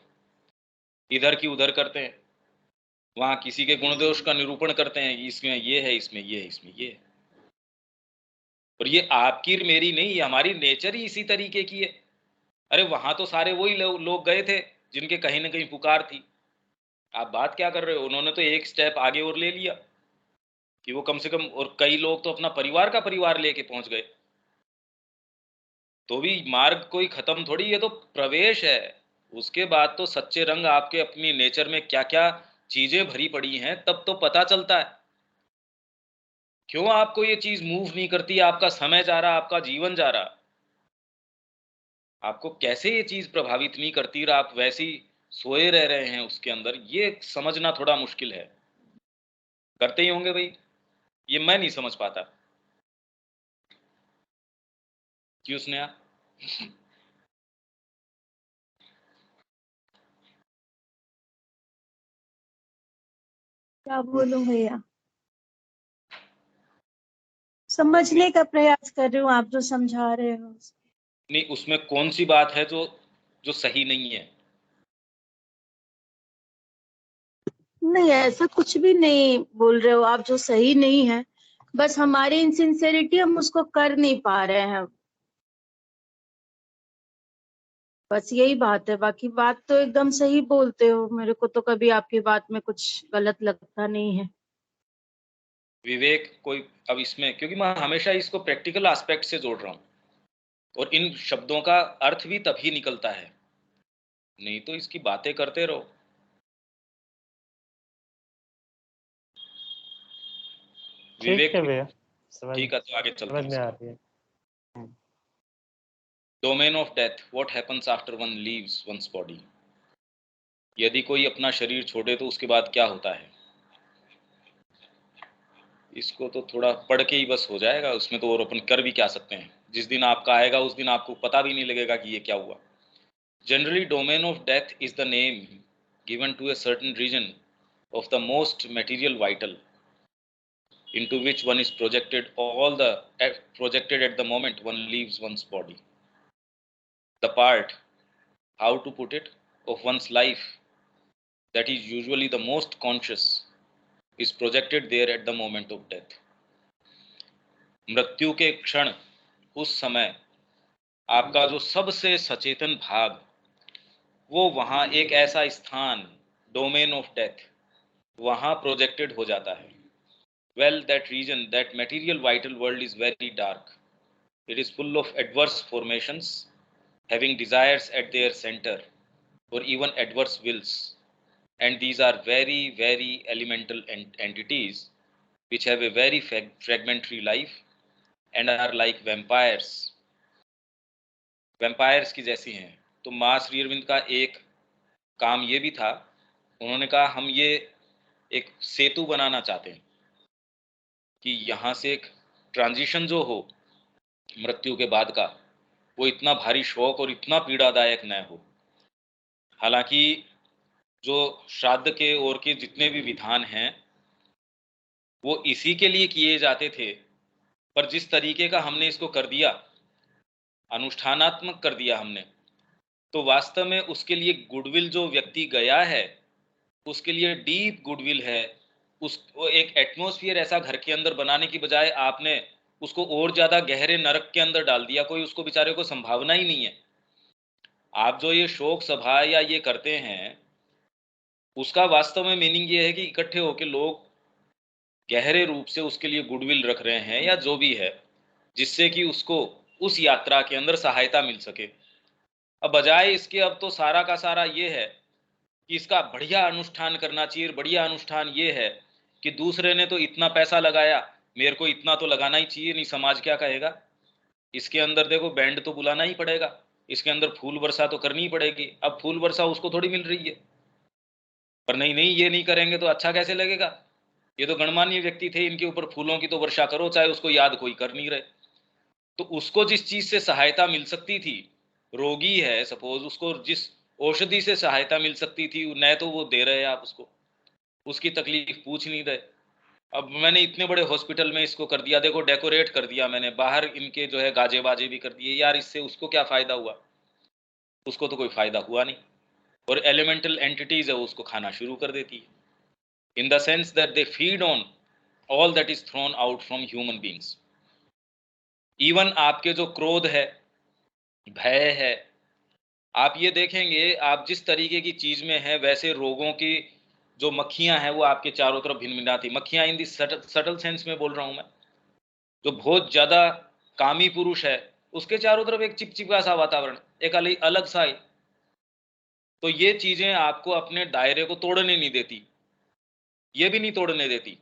इधर की उधर करते हैं। वहां किसी के गुण दोष का निरूपण करते हैं, इसमें ये है, इसमें ये है, इसमें ये है। और ये आपकी मेरी नहीं, ये हमारी नेचर ही इसी तरीके की है। अरे वहां तो सारे वही लोग गए थे जिनके कहीं ना कहीं पुकार थी। आप बात क्या कर रहे हो? उन्होंने तो एक स्टेप आगे और ले लिया कि वो कम से कम, और कई लोग तो अपना परिवार का परिवार लेके पहुंच गए। तो भी मार्ग कोई खत्म थोड़ी, ये तो प्रवेश है। उसके बाद तो सच्चे रंग आपके अपनी नेचर में क्या क्या चीजें भरी पड़ी हैं, तब तो पता चलता है। क्यों आपको ये चीज मूव नहीं करती? आपका समय जा रहा, आपका जीवन जा रहा, आपको कैसे ये चीज प्रभावित नहीं करती, और आप वैसे ही सोए रह रहे हैं उसके अंदर, ये समझना थोड़ा मुश्किल है। करते ही होंगे भाई, ये मैं नहीं समझ पाता। क्यों स्नेहा? क्या बोलूं भैया, समझने का प्रयास कर रही हूँ, आप जो समझा रहे हो। नहीं, उसमें कौन सी बात है जो जो सही नहीं है? नहीं, ऐसा कुछ भी नहीं बोल रहे हो आप जो सही नहीं है, बस हमारी इनसिंसियरिटी, हम उसको कर नहीं पा रहे हैं, बस यही बात है। बाकी बात तो एकदम सही बोलते हो, मेरे को तो कभी आपकी बात में कुछ गलत लगता नहीं है। विवेक कोई, अब इसमें क्योंकि मैं हमेशा इसको प्रैक्टिकल एस्पेक्ट से जोड़ रहा हूँ, और इन शब्दों का अर्थ भी तभी निकलता है, नहीं तो इसकी बातें करते रहो। ठीक है विवेक, भैया, समझ ठीक है, तो आगे चलते समझ हैं में आ इसके। रही है। Hmm. Domain of death, what happens after one leaves one's body. यदि कोई अपना शरीर छोड़े तो उसके बाद क्या होता है? इसको तो थोड़ा पढ़ के ही बस हो जाएगा, उसमें तो और अपन कर भी क्या सकते हैं। जिस दिन आपका आएगा उस दिन आपको पता भी नहीं लगेगा कि ये क्या हुआ। Generally domain of death is the name given to a certain region of the most material vital, into which one is projected at the moment one leaves one's body. The part, how to put it, of one's life that is usually the most conscious is projected there at the moment of death. मृत्यु के क्षण, उस समय आपका जो सबसे सचेतन भाग, वो वहां एक ऐसा स्थान, डोमेन ऑफ डेथ, वहां प्रोजेक्टेड हो जाता है. Well, that region, that material vital world is very dark. It is full of adverse formations, having desires at their center, or even adverse wills. And these are very, very elemental entities which have a very fragmentary life and are like vampires. Vampires की जैसी हैं. तो मां श्री अरविंद का एक काम ये भी था, उन्होंने कहा हम ये एक सेतु बनाना चाहते हैं कि यहाँ से एक ट्रांजिशन जो हो मृत्यु के बाद का, वो इतना भारी शोक और इतना पीड़ादायक न हो. हालांकि जो श्राद्ध के और के जितने भी विधान हैं वो इसी के लिए किए जाते थे, पर जिस तरीके का हमने इसको कर दिया, अनुष्ठानात्मक कर दिया हमने, तो वास्तव में उसके लिए गुडविल जो व्यक्ति गया है उसके लिए डीप गुडविल है. उसको एक एटमॉस्फेयर ऐसा घर के अंदर बनाने की बजाय आपने उसको और ज्यादा गहरे नरक के अंदर डाल दिया. कोई उसको बेचारे को संभावना ही नहीं है. आप जो ये शोक सभा या ये करते हैं उसका वास्तव में मीनिंग ये है कि इकट्ठे होकर लोग गहरे रूप से उसके लिए गुडविल रख रहे हैं या जो भी है, जिससे कि उसको उस यात्रा के अंदर सहायता मिल सके. अब बजाय इसके अब तो सारा का सारा ये है कि इसका बढ़िया अनुष्ठान करना चाहिए. बढ़िया अनुष्ठान ये है कि दूसरे ने तो इतना पैसा लगाया, मेरे को इतना तो लगाना ही चाहिए, नहीं समाज क्या कहेगा. इसके अंदर देखो बैंड तो बुलाना ही पड़ेगा, इसके अंदर फूल वर्षा तो करनी ही पड़ेगी. अब फूल वर्षा उसको थोड़ी मिल रही है, पर नहीं नहीं ये नहीं करेंगे तो अच्छा कैसे लगेगा. ये तो गणमान्य व्यक्ति थे, इनके ऊपर फूलों की तो वर्षा करो, चाहे उसको याद कोई कर नहीं रहे. तो उसको जिस चीज से सहायता मिल सकती थी, रोगी है सपोज, उसको जिस औषधि से सहायता मिल सकती थी न तो वो दे रहे आप उसको, उसकी तकलीफ पूछ नहीं रहे. अब मैंने इतने बड़े हॉस्पिटल में इसको कर दिया, देखो डेकोरेट कर दिया मैंने, बाहर इनके जो है गाजे बाजे भी कर दिए. यार इससे उसको क्या फायदा हुआ? उसको तो कोई फायदा हुआ नहीं. और एलिमेंटल एंटिटीज है वो उसको खाना शुरू कर देती है, in the sense that they feed on all that is thrown out from human beings. Even आपके जो क्रोध है, भय है, आप ये देखेंगे आप जिस तरीके की चीज में है वैसे रोगों की जो मक्खियां हैं वो आपके चारों तरफ भिनभिनाती. मक्खियां इन दी सटल सेंस में बोल रहा हूं मैं. जो बहुत ज्यादा कामी पुरुष है उसके चारों तरफ एक चिपचिपा सा वातावरण, एक अलग सा ही. तो ये चीजें आपको अपने दायरे को तोड़ने नहीं देती, ये भी नहीं तोड़ने देती.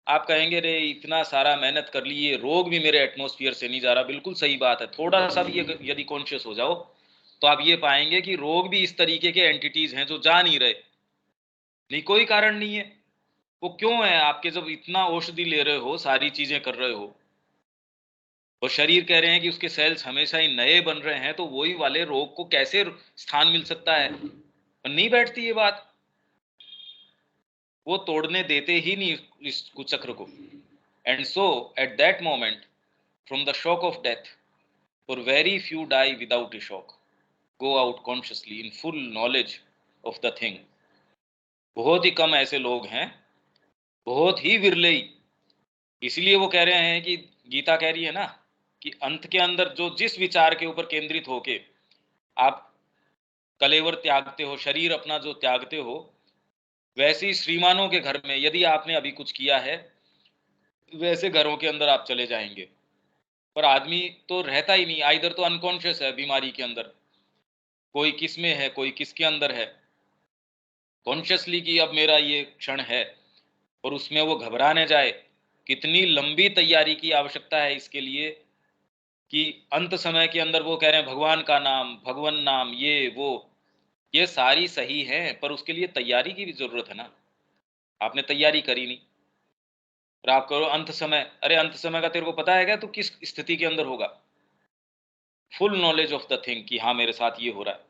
आप कहेंगे रे इतना सारा मेहनत कर ली, ये रोग भी मेरे एटमॉस्फेयर से नहीं जा रहा. बिल्कुल सही बात है. थोड़ा सा भी यदि कॉन्शियस हो जाओ तो आप ये पाएंगे कि रोग भी इस तरीके के एंटिटीज हैं जो जा नहीं रहे. नहीं कोई कारण नहीं है. वो क्यों है? आपके जब इतना औषधि ले रहे हो, सारी चीजें कर रहे हो, और शरीर कह रहे हैं कि उसके सेल्स हमेशा ही नए बन रहे हैं, तो वही वाले रोग को कैसे स्थान मिल सकता है? नहीं बैठती ये बात. वो तोड़ने देते ही नहीं इस कुचक्र को. And so at that moment, from the shock of death, for very few die without a shock, go out consciously in full knowledge of the thing. बहुत ही कम ऐसे लोग हैं, बहुत ही विरले ही. इसलिए वो कह रहे हैं कि गीता कह रही है ना कि अंत के अंदर जो जिस विचार के ऊपर केंद्रित होके आप कलेवर त्यागते हो, शरीर अपना जो त्यागते हो, वैसे ही श्रीमानों के घर में यदि आपने अभी कुछ किया है, वैसे घरों के अंदर आप चले जाएंगे. पर आदमी तो रहता ही नहीं, इधर तो अनकॉन्शियस है बीमारी के अंदर, कोई किस में है कोई किसके अंदर है. कॉन्शियसली कि अब मेरा ये क्षण है, और उसमें वो घबराने जाए. कितनी लंबी तैयारी की आवश्यकता है इसके लिए कि अंत समय के अंदर वो कह रहे हैं भगवान का नाम, भगवान नाम, ये वो, ये सारी सही है, पर उसके लिए तैयारी की भी जरूरत है ना. आपने तैयारी करी नहीं और आप करो अंत समय. अरे अंत समय का तेरे को पता है क्या तू किस स्थिति के अंदर होगा? Full knowledge of the thing कि हाँ मेरे साथ ये हो रहा है.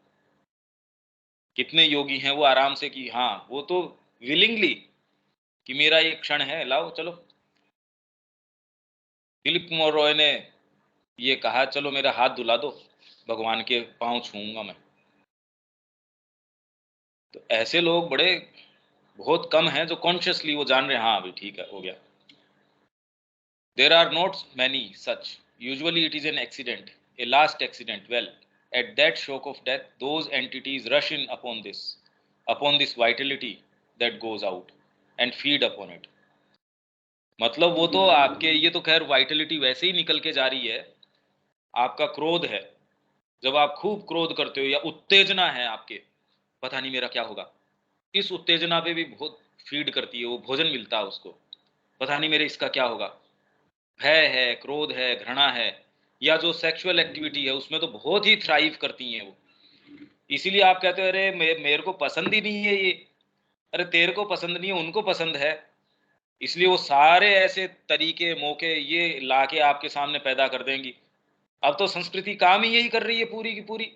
कितने योगी हैं वो आराम से कि हाँ वो तो विलिंगली कि मेरा ये क्षण है, लाओ चलो। दिलीप कुमार रॉय ने ये कहा चलो मेरा हाथ धुला दो, भगवान के पांव छूऊंगा मैं। तो ऐसे लोग बड़े बहुत कम हैं जो कॉन्शियसली वो जान रहे हैं हाँ अभी ठीक है हो गया। There are not many such. Usually it is an accident, a last accident. Well, at that shock of death, those entities rush in upon this vitality that goes out and feed upon it. मतलब वो तो आपके, ये तो खैर Vitality वैसे ही निकल के जा रही है। आपका क्रोध है, जब आप खूब क्रोध करते हो या उत्तेजना है आपके, पता नहीं मेरा क्या होगा, इस उत्तेजना पे भी बहुत फीड करती है, वो भोजन मिलता है उसको, पता नहीं मेरे इसका क्या होगा। भय है, क्रोध है, घृणा है, या जो सेक्सुअल एक्टिविटी है उसमें तो बहुत ही थ्राइव करती हैं वो। इसीलिए आप कहते हो अरे मेरे को पसंद ही नहीं है ये, अरे तेरे को पसंद नहीं है उनको पसंद है, इसलिए वो सारे ऐसे तरीके मौके ये लाके आपके सामने पैदा कर देंगी। अब तो संस्कृति काम ही यही कर रही है पूरी की पूरी।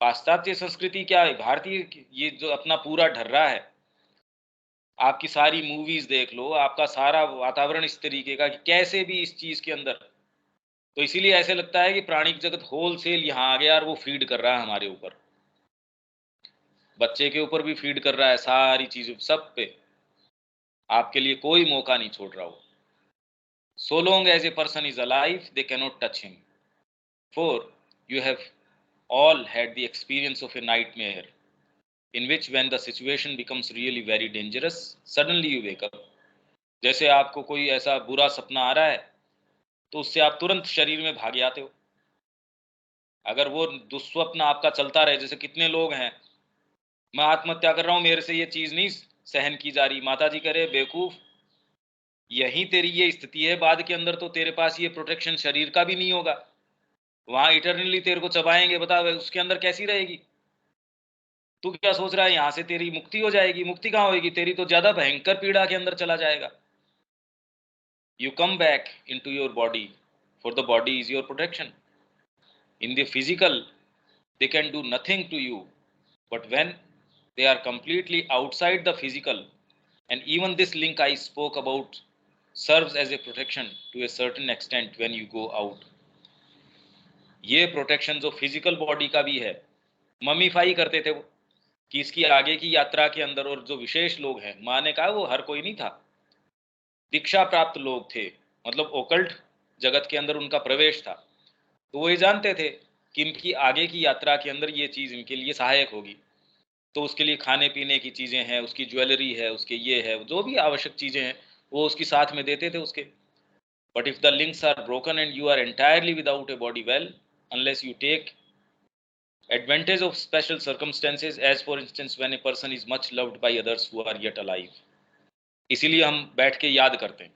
पाश्चात्य संस्कृति क्या है, भारतीय ये जो अपना पूरा ढर्रा है, आपकी सारी मूवीज देख लो, आपका सारा वातावरण इस तरीके का कि कैसे भी इस चीज के अंदर, तो इसीलिए ऐसे लगता है कि प्राणिक जगत होलसेल यहाँ आ गया और वो फीड कर रहा है हमारे ऊपर, बच्चे के ऊपर भी फीड कर रहा है, सारी चीजों सब पे आपके लिए कोई मौका नहीं छोड़ रहा हो। So long as a person is alive, they cannot touch him. For you have all had the experience of a nightmare in which when the situation becomes really very dangerous, suddenly you wake up. जैसे आपको कोई ऐसा बुरा सपना आ रहा है तो उससे आप तुरंत शरीर में भाग आते हो। अगर वो दुस्वप्न आपका चलता रहे, जैसे कितने लोग हैं, मैं आत्महत्या कर रहा हूं, मेरे से ये चीज नहीं सहन की जा रही, माता जी करे बेवकूफ, यही तेरी ये स्थिति है, बाद के अंदर तो तेरे पास ये प्रोटेक्शन शरीर का भी नहीं होगा, वहां इटरनली तेरे को चबाएंगे, बता उसके अंदर कैसी रहेगी। तू क्या सोच रहा है यहां से तेरी मुक्ति हो जाएगी? मुक्ति कहां होगी, तेरी तो ज्यादा भयंकर पीड़ा के अंदर चला जाएगा। You come back in to your body, for the body is your protection. In the physical they can do nothing to you, but when they are completely outside the physical, and even this link I spoke about serves as a protection to a certain extent when you go out. ये protection जो physical body का भी है, ममीफाई करते थे वो कि इसकी आगे की यात्रा के अंदर, और जो विशेष लोग हैं, माँ ने कहा वो हर कोई नहीं था, दीक्षा प्राप्त लोग थे, मतलब ओकल्ट जगत के अंदर उनका प्रवेश था, तो वो ये जानते थे कि इनकी आगे की यात्रा के अंदर ये चीज़ इनके लिए सहायक होगी, तो उसके लिए खाने पीने की चीज़ें हैं, उसकी ज्वेलरी है, उसके ये है, जो भी आवश्यक चीज़ें हैं वो उसकी साथ में देते थे उसके। But if the links are broken and you are entirely without a body, well unless you take advantage of special circumstances, as for instance when a person is much loved by others who are yet alive. इसीलिए हम बैठ के याद करते हैं।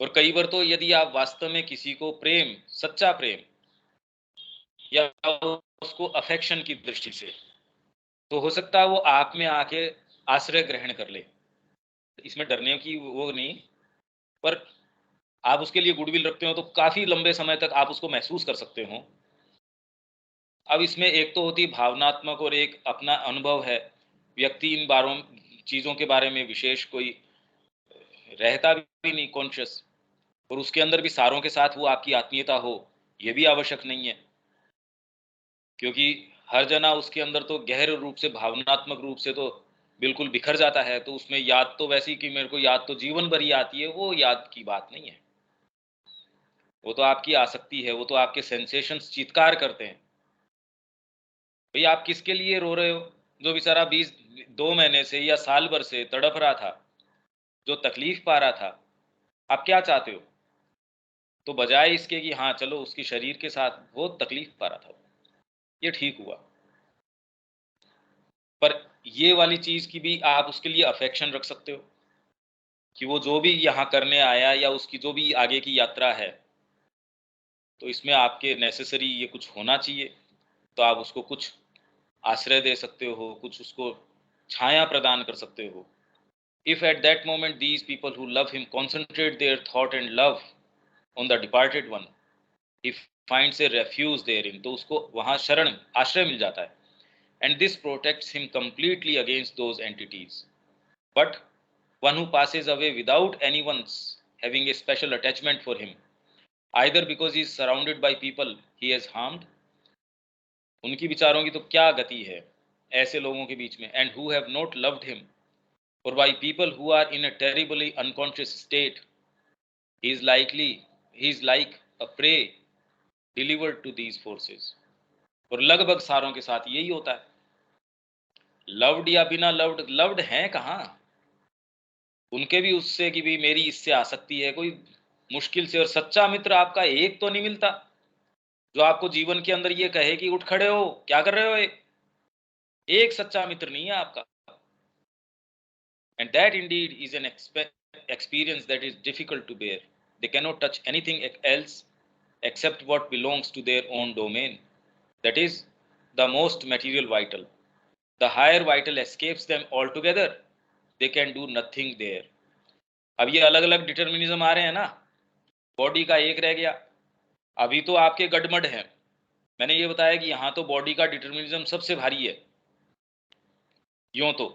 और कई बार तो यदि आप वास्तव में किसी को प्रेम, सच्चा प्रेम या उसको अफेक्शन की दृष्टि से, तो हो सकता है वो आप में आके आश्रय ग्रहण कर ले, इसमें डरने की वो नहीं, पर आप उसके लिए गुडविल रखते हो तो काफी लंबे समय तक आप उसको महसूस कर सकते हो। अब इसमें एक तो होती भावनात्मक और एक अपना अनुभव है, व्यक्ति इन बारों चीज़ों के बारे में विशेष कोई रहता भी नहीं कॉन्शियस, और उसके अंदर भी सारों के साथ वो आपकी आत्मीयता हो, ये भी आवश्यक नहीं है, क्योंकि हर जना उसके अंदर तो गहरे रूप से भावनात्मक रूप से तो बिल्कुल बिखर जाता है, तो उसमें याद तो वैसी कि मेरे को याद तो जीवन भर ही आती है, वो याद की बात नहीं है, वो तो आपकी आसक्ति है, वो तो आपके सेंसेशंस चीत्कार करते हैं। भाई आप किसके लिए रो रहे हो? जो बेचारा 2 महीने से या साल भर से तड़प रहा था, जो तकलीफ पा रहा था, आप क्या चाहते हो? तो बजाय इसके कि हाँ चलो उसकी शरीर के साथ बहुत तकलीफ पा रहा था, ये ठीक हुआ, पर ये वाली चीज की भी आप उसके लिए अफेक्शन रख सकते हो कि वो जो भी यहाँ करने आया या उसकी जो भी आगे की यात्रा है, तो इसमें आपके नेसेसरी ये कुछ होना चाहिए, तो आप उसको कुछ आश्रय दे सकते हो, कुछ उसको छाया प्रदान कर सकते हो। If at that moment these people who love him concentrate their thought and love on the departed one, he finds a refuge therein, तो उसको वहाँ शरण आश्रय मिल जाता है। and this protects him completely against those entities. But one who passes away without anyone's having a special attachment for him, either because he is surrounded by people he has harmed, उनकी विचारों की तो क्या गति है ऐसे लोगों के बीच में, and who have not loved him, or by people who are in a terribly unconscious state, he is like a prey delivered to these forces. और लगभग सारों के साथ यही होता है, लव्ड या बिना लव्ड हैं कहाँ, उनके भी उससे कि भी मेरी इससे आसक्ति है, कोई मुश्किल से, और सच्चा मित्र आपका एक तो नहीं मिलता जो आपको जीवन के अंदर ये कहे कि उठ खड़े हो, क्या कर रहे हो, एक सच्चा मित्र नहीं है आपका. And that indeed is an experience that is difficult to bear. They cannot touch anything else except what belongs to their own domain. That is the most material vital. The higher vital escapes them altogether. They can do nothing there. अब ये अलग अलग determinism आ रहे हैं ना, body का एक रह गया, अभी तो आपके गडमड है. मैंने ये बताया कि यहाँ तो बॉडी का डिटर्मिनिज्म सबसे भारी है, यूं तो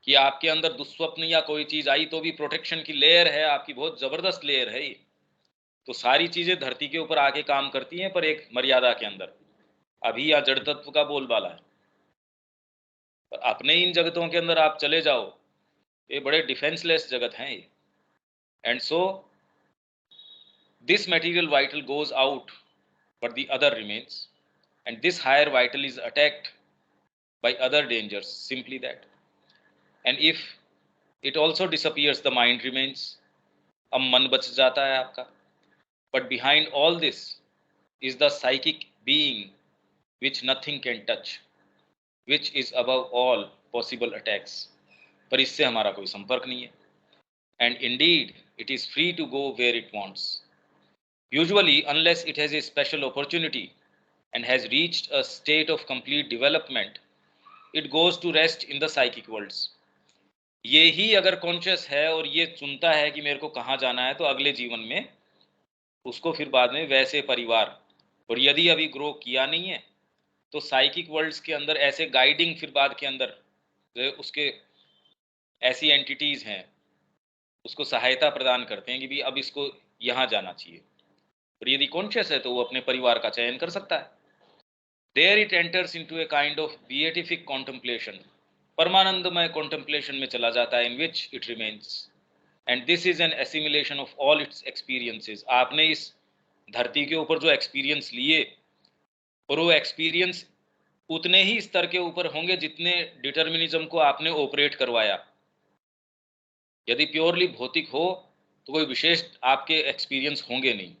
कि आपके अंदर दुस्वप्न या कोई चीज आई तो भी प्रोटेक्शन की लेयर है आपकी, बहुत जबरदस्त लेयर है ये. तो सारी चीजें धरती के ऊपर आके काम करती हैं पर एक मर्यादा के अंदर. अभी या जड़ तत्व का बोलबाला है, पर अपने इन जगतों के अंदर आप चले जाओ, ये बड़े डिफेंसलेस जगत हैं ये. And so this material vital goes out but the other remains, and this higher vital is attacked by other dangers, simply that. And if it also disappears, the mind remains. अब मन बच जाता है आपका. But behind all this is the psychic being which nothing can touch, which is above all possible attacks. पर इससे हमारा कोई संपर्क नहीं है. And indeed, it is free to go where it wants. Usually, unless it has a special opportunity and has reached a state of complete development, it goes to rest in the psychic worlds. ये ही अगर conscious है और ये चुनता है कि मेरे को कहाँ जाना है, तो अगले जीवन में उसको फिर बाद में वैसे परिवार, और यदि अभी ग्रो किया नहीं है तो साइकिक वर्ल्ड्स के अंदर ऐसे गाइडिंग फिर बाद के अंदर उसके ऐसी एंटिटीज हैं उसको सहायता प्रदान करते हैं कि भी अब इसको यहाँ जाना चाहिए. और यदि कॉन्शियस है तो वो अपने परिवार का चयन कर सकता है. There it enters into a kind of beatific contemplation, परमानंदमय कॉन्टेम्पलेशन में चला जाता है, in which it remains. And this is an assimilation of all its experiences. आपने इस धरती के ऊपर जो एक्सपीरियंस लिए, और वो एक्सपीरियंस उतने ही स्तर के ऊपर होंगे जितने डिटर्मिनिज्म को आपने ऑपरेट करवाया. यदि प्योरली भौतिक हो तो कोई विशेष आपके एक्सपीरियंस होंगे नहीं.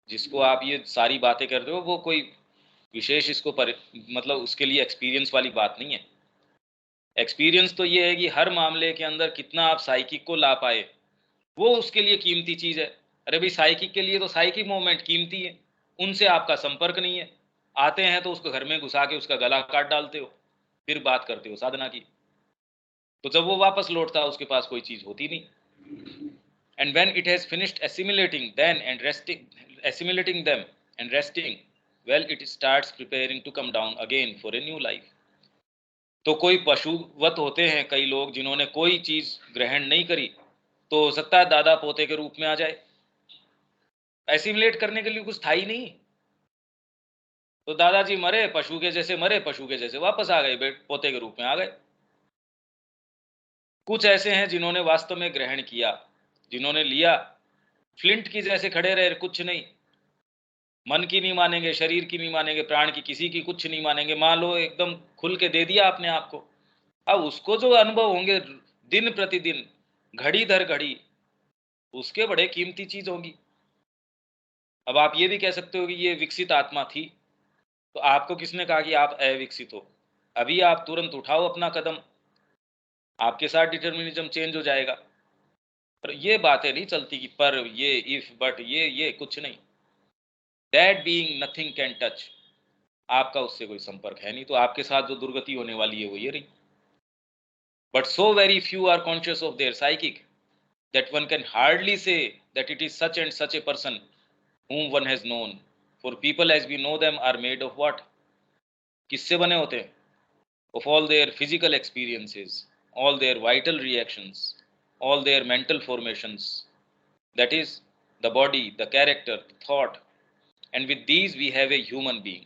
जिसको आप ये सारी बातें कर रहे हो वो कोई विशेष इसको मतलब उसके लिए एक्सपीरियंस वाली बात नहीं है. एक्सपीरियंस तो ये है कि हर मामले के अंदर कितना आप साइकिक को ला पाए, वो उसके लिए कीमती चीज है. अरे भाई, साइकिक के लिए तो साइकिक मोमेंट कीमती है, उनसे आपका संपर्क नहीं है. आते हैं तो उसको घर में घुसा के उसका गला काट डालते हो, फिर बात करते हो साधना की. तो जब वो वापस लौटता है उसके पास कोई चीज होती नहीं. And when it has finished assimilating then and assimilating them and resting, well, it starts preparing to come down again for a new life. तो कोई पशुवत होते हैं कई लोग जिन्होंने कोई चीज ग्रहण नहीं करी, तो हो सकता है दादा पोते के रूप में आ जाए. एसिमिलेट करने के लिए कुछ था ही नहीं, तो दादाजी मरे पशु के जैसे, मरे पशु के जैसे वापस आ गए, पोते के रूप में आ गए. कुछ ऐसे हैं जिन्होंने वास्तव में ग्रहण किया, जिन्होंने लिया, फ्लिंट की जैसे खड़े रहे, कुछ नहीं, मन की नहीं मानेंगे, शरीर की नहीं मानेंगे, प्राण की किसी की कुछ नहीं मानेंगे. मान लो एकदम खुल के दे दिया आपने आपको. अब उसको जो अनुभव होंगे दिन प्रतिदिन, घड़ी दर घड़ी, उसके बड़े कीमती चीज होंगी. अब आप ये भी कह सकते हो कि ये विकसित आत्मा थी, तो आपको किसने कहा कि आप अविकसित हो? अभी आप तुरंत उठाओ अपना कदम, आपके साथ डिटर्मिनिज्म चेंज हो जाएगा. पर ये बातें नहीं चलती कि पर ये इफ बट ये कुछ नहीं. That being nothing can touch, आपका उससे कोई संपर्क है नहीं, तो आपके साथ जो दुर्गति होने वाली है वो ये रही. But so very few are conscious of their psychic that one can hardly say that it is such and such a person whom one has known. For people as we know them are made of what? किससे बने होते हैं? Of all their physical experiences, all their vital reactions, all their mental formations, that is the body, the character, the thought, and with these we have a human being.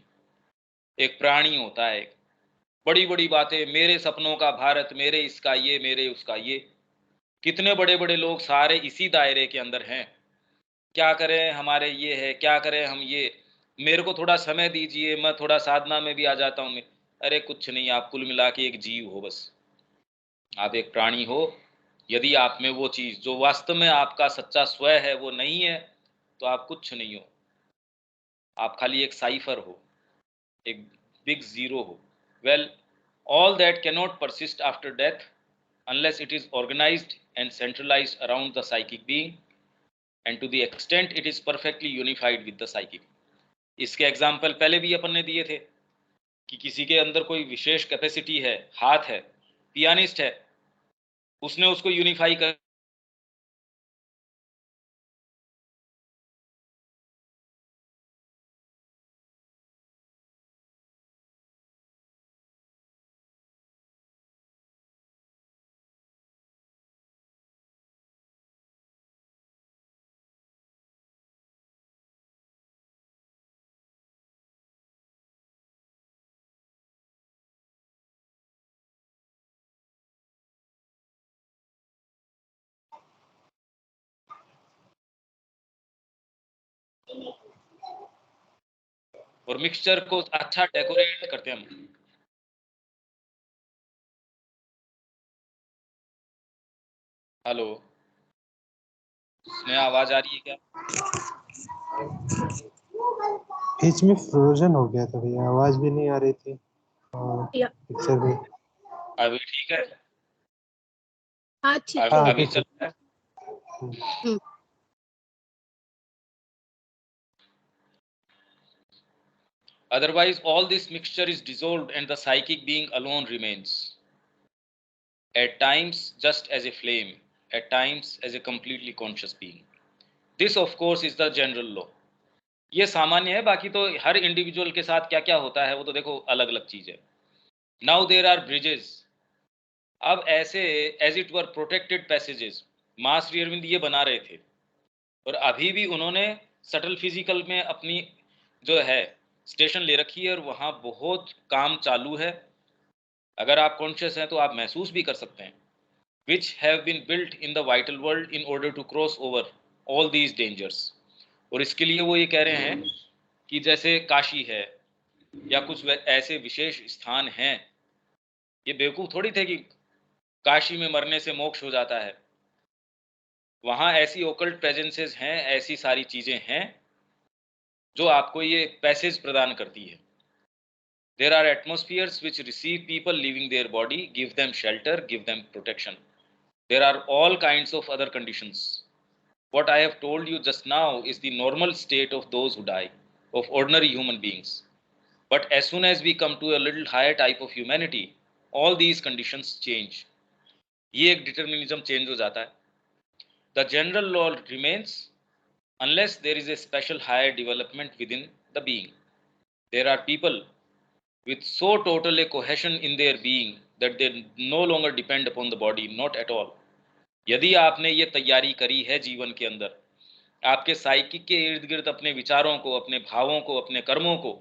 एक प्राणी होता है, बड़ी बड़ी बातें, मेरे सपनों का भारत, मेरे इसका ये, मेरे उसका ये, कितने बड़े बड़े लोग सारे इसी दायरे के अंदर हैं। क्या करें, हमारे ये है, क्या करें हम ये, मेरे को थोड़ा समय दीजिए, मैं थोड़ा साधना में भी आ जाता हूँ मैं। अरे कुछ नहीं, आप कुल मिला के एक जीव हो, बस आप एक प्राणी हो। यदि आप में वो चीज जो वास्तव में आपका सच्चा स्व है वो नहीं है, तो आप कुछ नहीं हो, आप खाली एक साइफर हो, एक बिग जीरो हो। Well, all that cannot persist after death unless it is organized and centralized around the psychic being, and to the extent it is perfectly unified with the psychic. इसके example पहले भी अपन ने दिए थे कि किसी के अंदर कोई विशेष कैपेसिटी है, हाथ है, पियानिस्ट है, उसने उसको यूनिफाई कर और मिक्सचर को अच्छा डेकोरेट करते हैं हम। हेलो, इसमें आवाज आ रही है क्या? बीच में फ्रोजन हो गया था भैया, आवाज भी नहीं आ रही थी और पिक्चर भी। अभी ठीक है? हाँ ठीक है। हाँ अभी ठीक चल है। रहा है? हम्म। Otherwise, all this mixture is dissolved and the psychic being alone remains. At times, just as a flame, at times, as a completely conscious being. This, of course, is the general law. ये सामान्य है, बाकी तो हर individual के साथ क्या क्या होता है वो तो देखो अलग अलग चीज है। नाउ देर आर ब्रिजेस, अब ऐसे as it were protected passages Maa Sri Arvind ये बना रहे थे, और अभी भी उन्होंने सटल फिजिकल में अपनी जो है स्टेशन ले रखी है, और वहाँ बहुत काम चालू है। अगर आप कॉन्शियस हैं तो आप महसूस भी कर सकते हैं, which have been built in the vital world in order to cross over all these dangers. और इसके लिए वो ये कह रहे हैं कि जैसे काशी है या कुछ ऐसे विशेष स्थान हैं, ये बेवकूफ़ थोड़ी थे कि काशी में मरने से मोक्ष हो जाता है। वहाँ ऐसी ओकल्ट प्रेजेंसेस हैं, ऐसी सारी चीज़ें हैं जो आपको ये पैसेज प्रदान करती है। There are atmospheres which receive people leaving their body, give them shelter, give them protection. There are all kinds of other conditions. What I have told you just now is the normal state of those who die, of ordinary human beings. But as soon as we come to a little higher type of humanity, all these conditions change. ये एक determinism change हो जाता है. The general law remains unless there is a special higher development within the being. There are people with so total a cohesion in their being that they no longer depend upon the body, not at all. यदि आपने ये तैयारी करी है जीवन के अंदर, आपके साइकिक के इर्द गिर्द अपने विचारों को, अपने भावों को, अपने कर्मों को,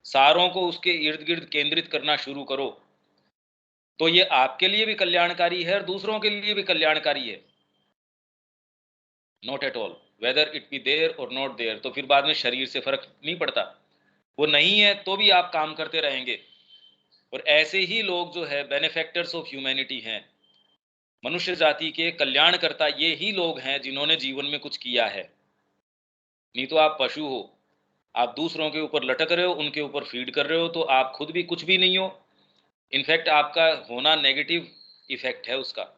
सारों को उसके इर्द गिर्द केंद्रित करना शुरू करो, तो ये आपके लिए भी कल्याणकारी है और दूसरों के लिए भी कल्याणकारी है। Not at all, whether it be there or not there, तो फिर बाद में शरीर से फर्क नहीं पड़ता, वो नहीं है तो भी आप काम करते रहेंगे। और ऐसे ही लोग जो है बेनिफैक्टर्स ऑफ ह्यूमैनिटी हैं, मनुष्य जाति के कल्याणकर्ता ये ही लोग हैं जिन्होंने जीवन में कुछ किया है। नहीं तो आप पशु हो, आप दूसरों के ऊपर लटक रहे हो, उनके ऊपर फीड कर रहे हो, तो आप खुद भी कुछ भी नहीं हो। इनफैक्ट आपका होना नेगेटिव इफेक्ट है उसका।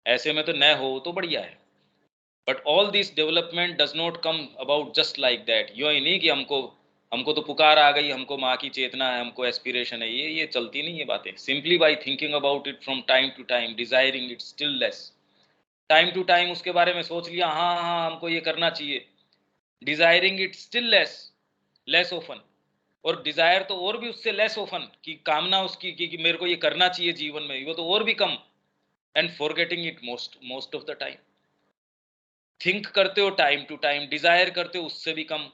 ऐसे में तो न हो तो बढ़िया है। But all this development does not come about just like that. यो ही नहीं कि हमको तो पुकार आ गई, हमको माँ की चेतना है, हमको एस्पिरेशन है, ये चलती नहीं ये बातें। Simply by thinking about it from time to time, desiring it still less. Time to time उसके बारे में सोच लिया, हाँ हाँ हमको ये करना चाहिए, desiring it still less, less often. और डिजायर तो और भी उससे लेस ऑफन, कि कामना उसकी कि मेरे को ये करना चाहिए जीवन में, वो तो और भी कम। And forgetting it most of the time. Think करते हो टाइम टू टाइम, डिजायर करते हो उससे भी कम,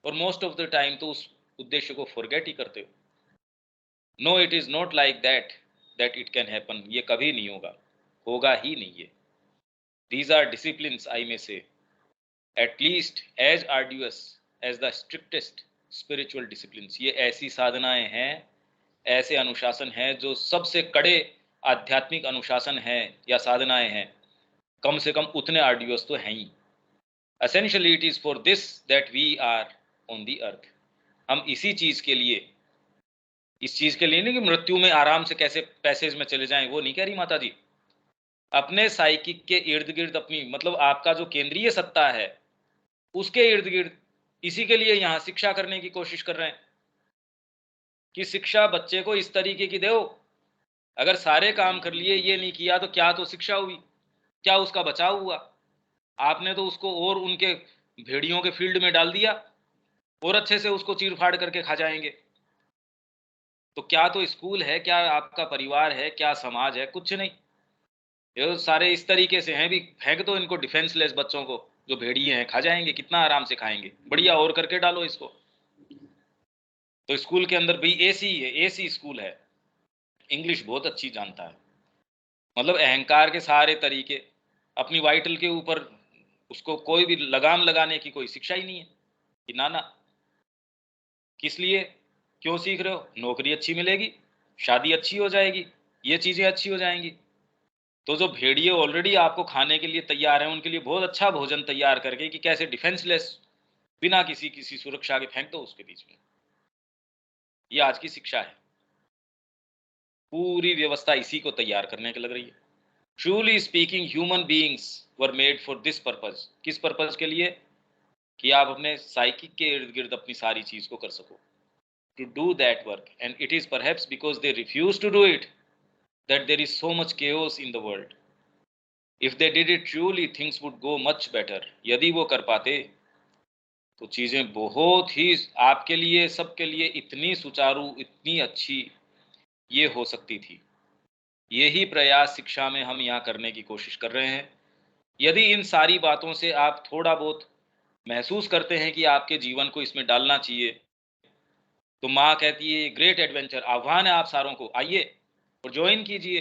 और मोस्ट ऑफ द टाइम तो उस उद्देश्य को फॉरगेट ही करते हो। No, it is not like that it can happen. ये कभी नहीं होगा, होगा ही नहीं ये। These are disciplines, I may say, at least as arduous as the strictest spiritual disciplines. ये ऐसी साधनाएं हैं, ऐसे अनुशासन हैं जो सबसे कड़े आध्यात्मिक अनुशासन हैं या साधनाएं हैं, कम से कम उतने आर्ड्यूअस तो हैं ही। Essentially it is for this that we are on the earth। हम इसी चीज के लिए, इस चीज के लिए नहीं कि मृत्यु में आराम से कैसे पैसेज में चले जाएं, वो नहीं कह रही माता जी। अपने साइकिक के इर्द गिर्द अपनी, मतलब आपका जो केंद्रीय सत्ता है उसके इर्द गिर्द, इसी के लिए यहाँ शिक्षा करने की कोशिश कर रहे हैं कि शिक्षा बच्चे को इस तरीके की दो। अगर सारे काम कर लिए, ये नहीं किया, तो क्या तो शिक्षा हुई, क्या उसका बचाव हुआ? आपने तो उसको और उनके भेड़ियों के फील्ड में डाल दिया, और अच्छे से उसको चीर फाड़ करके खा जाएंगे। तो क्या तो स्कूल है, क्या आपका परिवार है, क्या समाज है? कुछ नहीं। ये सारे इस तरीके से हैं भी, फेंक दो इनको डिफेंसलेस बच्चों को, जो भेड़िए हैं, खा जाएंगे, कितना आराम से खाएंगे, बढ़िया और करके डालो इसको। तो स्कूल के अंदर भाई एसी है, एसी स्कूल है, इंग्लिश बहुत अच्छी जानता है, मतलब अहंकार के सारे तरीके, अपनी वाइटल के ऊपर उसको कोई भी लगाम लगाने की कोई शिक्षा ही नहीं है कि ना। किस लिए, क्यों सीख रहे हो? नौकरी अच्छी मिलेगी, शादी अच्छी हो जाएगी, ये चीजें अच्छी हो जाएंगी। तो जो भेड़िए ऑलरेडी आपको खाने के लिए तैयार हैं, उनके लिए बहुत अच्छा भोजन तैयार करके कि कैसे डिफेंसलेस, बिना किसी सुरक्षा के फेंक दो उसके बीच में। ये आज की शिक्षा है, पूरी व्यवस्था इसी को तैयार करने के लग रही है। Truly speaking, human beings were made for this purpose. किस पर्पज के लिए? कि आप अपने साइकिक के इर्द गिर्द अपनी सारी चीज को कर सको, to do that work, and it is perhaps because they refuse to do it that there is so much chaos in the world। if they did it truly, things would go much better। यदि वो कर पाते तो चीजें बहुत ही आपके लिए, सबके लिए इतनी सुचारू, इतनी अच्छी ये हो सकती थी। यही प्रयास शिक्षा में हम यहाँ करने की कोशिश कर रहे हैं। यदि इन सारी बातों से आप थोड़ा बहुत महसूस करते हैं कि आपके जीवन को इसमें डालना चाहिए, तो माँ कहती है ग्रेट एडवेंचर, आह्वान है आप सारों को, आइए और ज्वाइन कीजिए।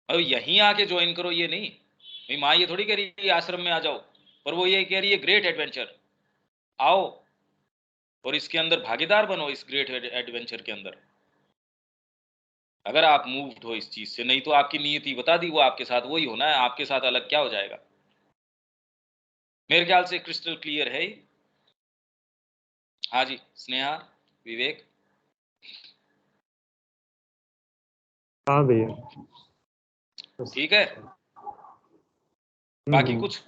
अब यहीं आके ज्वाइन करो, ये नहीं भाई, माँ ये थोड़ी कह रही है आश्रम में आ जाओ, पर वो ये कह रही है ग्रेट एडवेंचर, आओ और इसके अंदर भागीदार बनो, इस ग्रेट एडवेंचर के अंदर। अगर आप मूव्ड हो इस चीज से, नहीं तो आपकी नियति बता दी, वो आपके साथ वही होना है, आपके साथ अलग क्या हो जाएगा? मेरे ख्याल से क्रिस्टल क्लियर है। हाँ जी, स्नेहा, विवेक। हाँ भैया, ठीक है, बाकी कुछ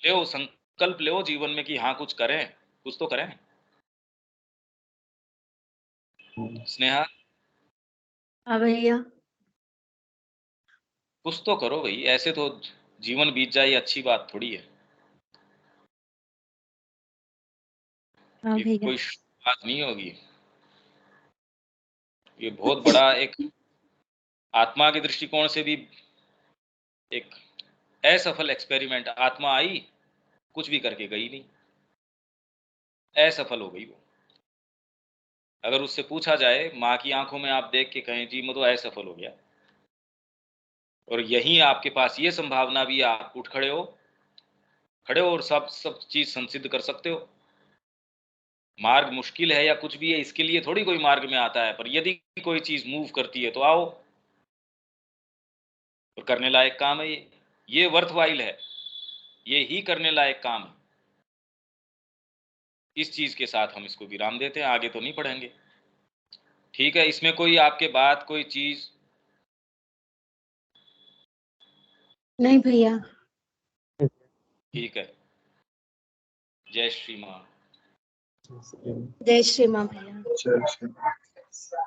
ले, संकल्प ले जीवन में कि हाँ कुछ करें, कुछ तो करें। स्नेहा, हाँ भैया। कुछ तो करो भाई, ऐसे तो जीवन बीत जाए ये अच्छी बात थोड़ी है। हाँ ये भैया। कोई बात नहीं होगी, ये बहुत बड़ा एक आत्मा के दृष्टिकोण से भी एक असफल एक्सपेरिमेंट। आत्मा आई, कुछ भी करके गई नहीं, असफल हो गई वो। अगर उससे पूछा जाए, माँ की आंखों में आप देख के कहें जी मैं तो असफल हो गया, और यहीं आपके पास ये संभावना भी, आप उठ खड़े हो और सब चीज संसिद्ध कर सकते हो। मार्ग मुश्किल है या कुछ भी है, इसके लिए थोड़ी कोई मार्ग में आता है, पर यदि कोई चीज मूव करती है तो आओ, और करने लायक काम है ये वर्थवाइल है, ये ही करने लायक काम है। इस चीज के साथ हम इसको विराम देते हैं, आगे तो नहीं पढ़ेंगे। ठीक है, इसमें कोई आपके बात, कोई चीज? नहीं भैया। ठीक है, जय श्री माँ। जय श्री माँ भैया। अच्छा।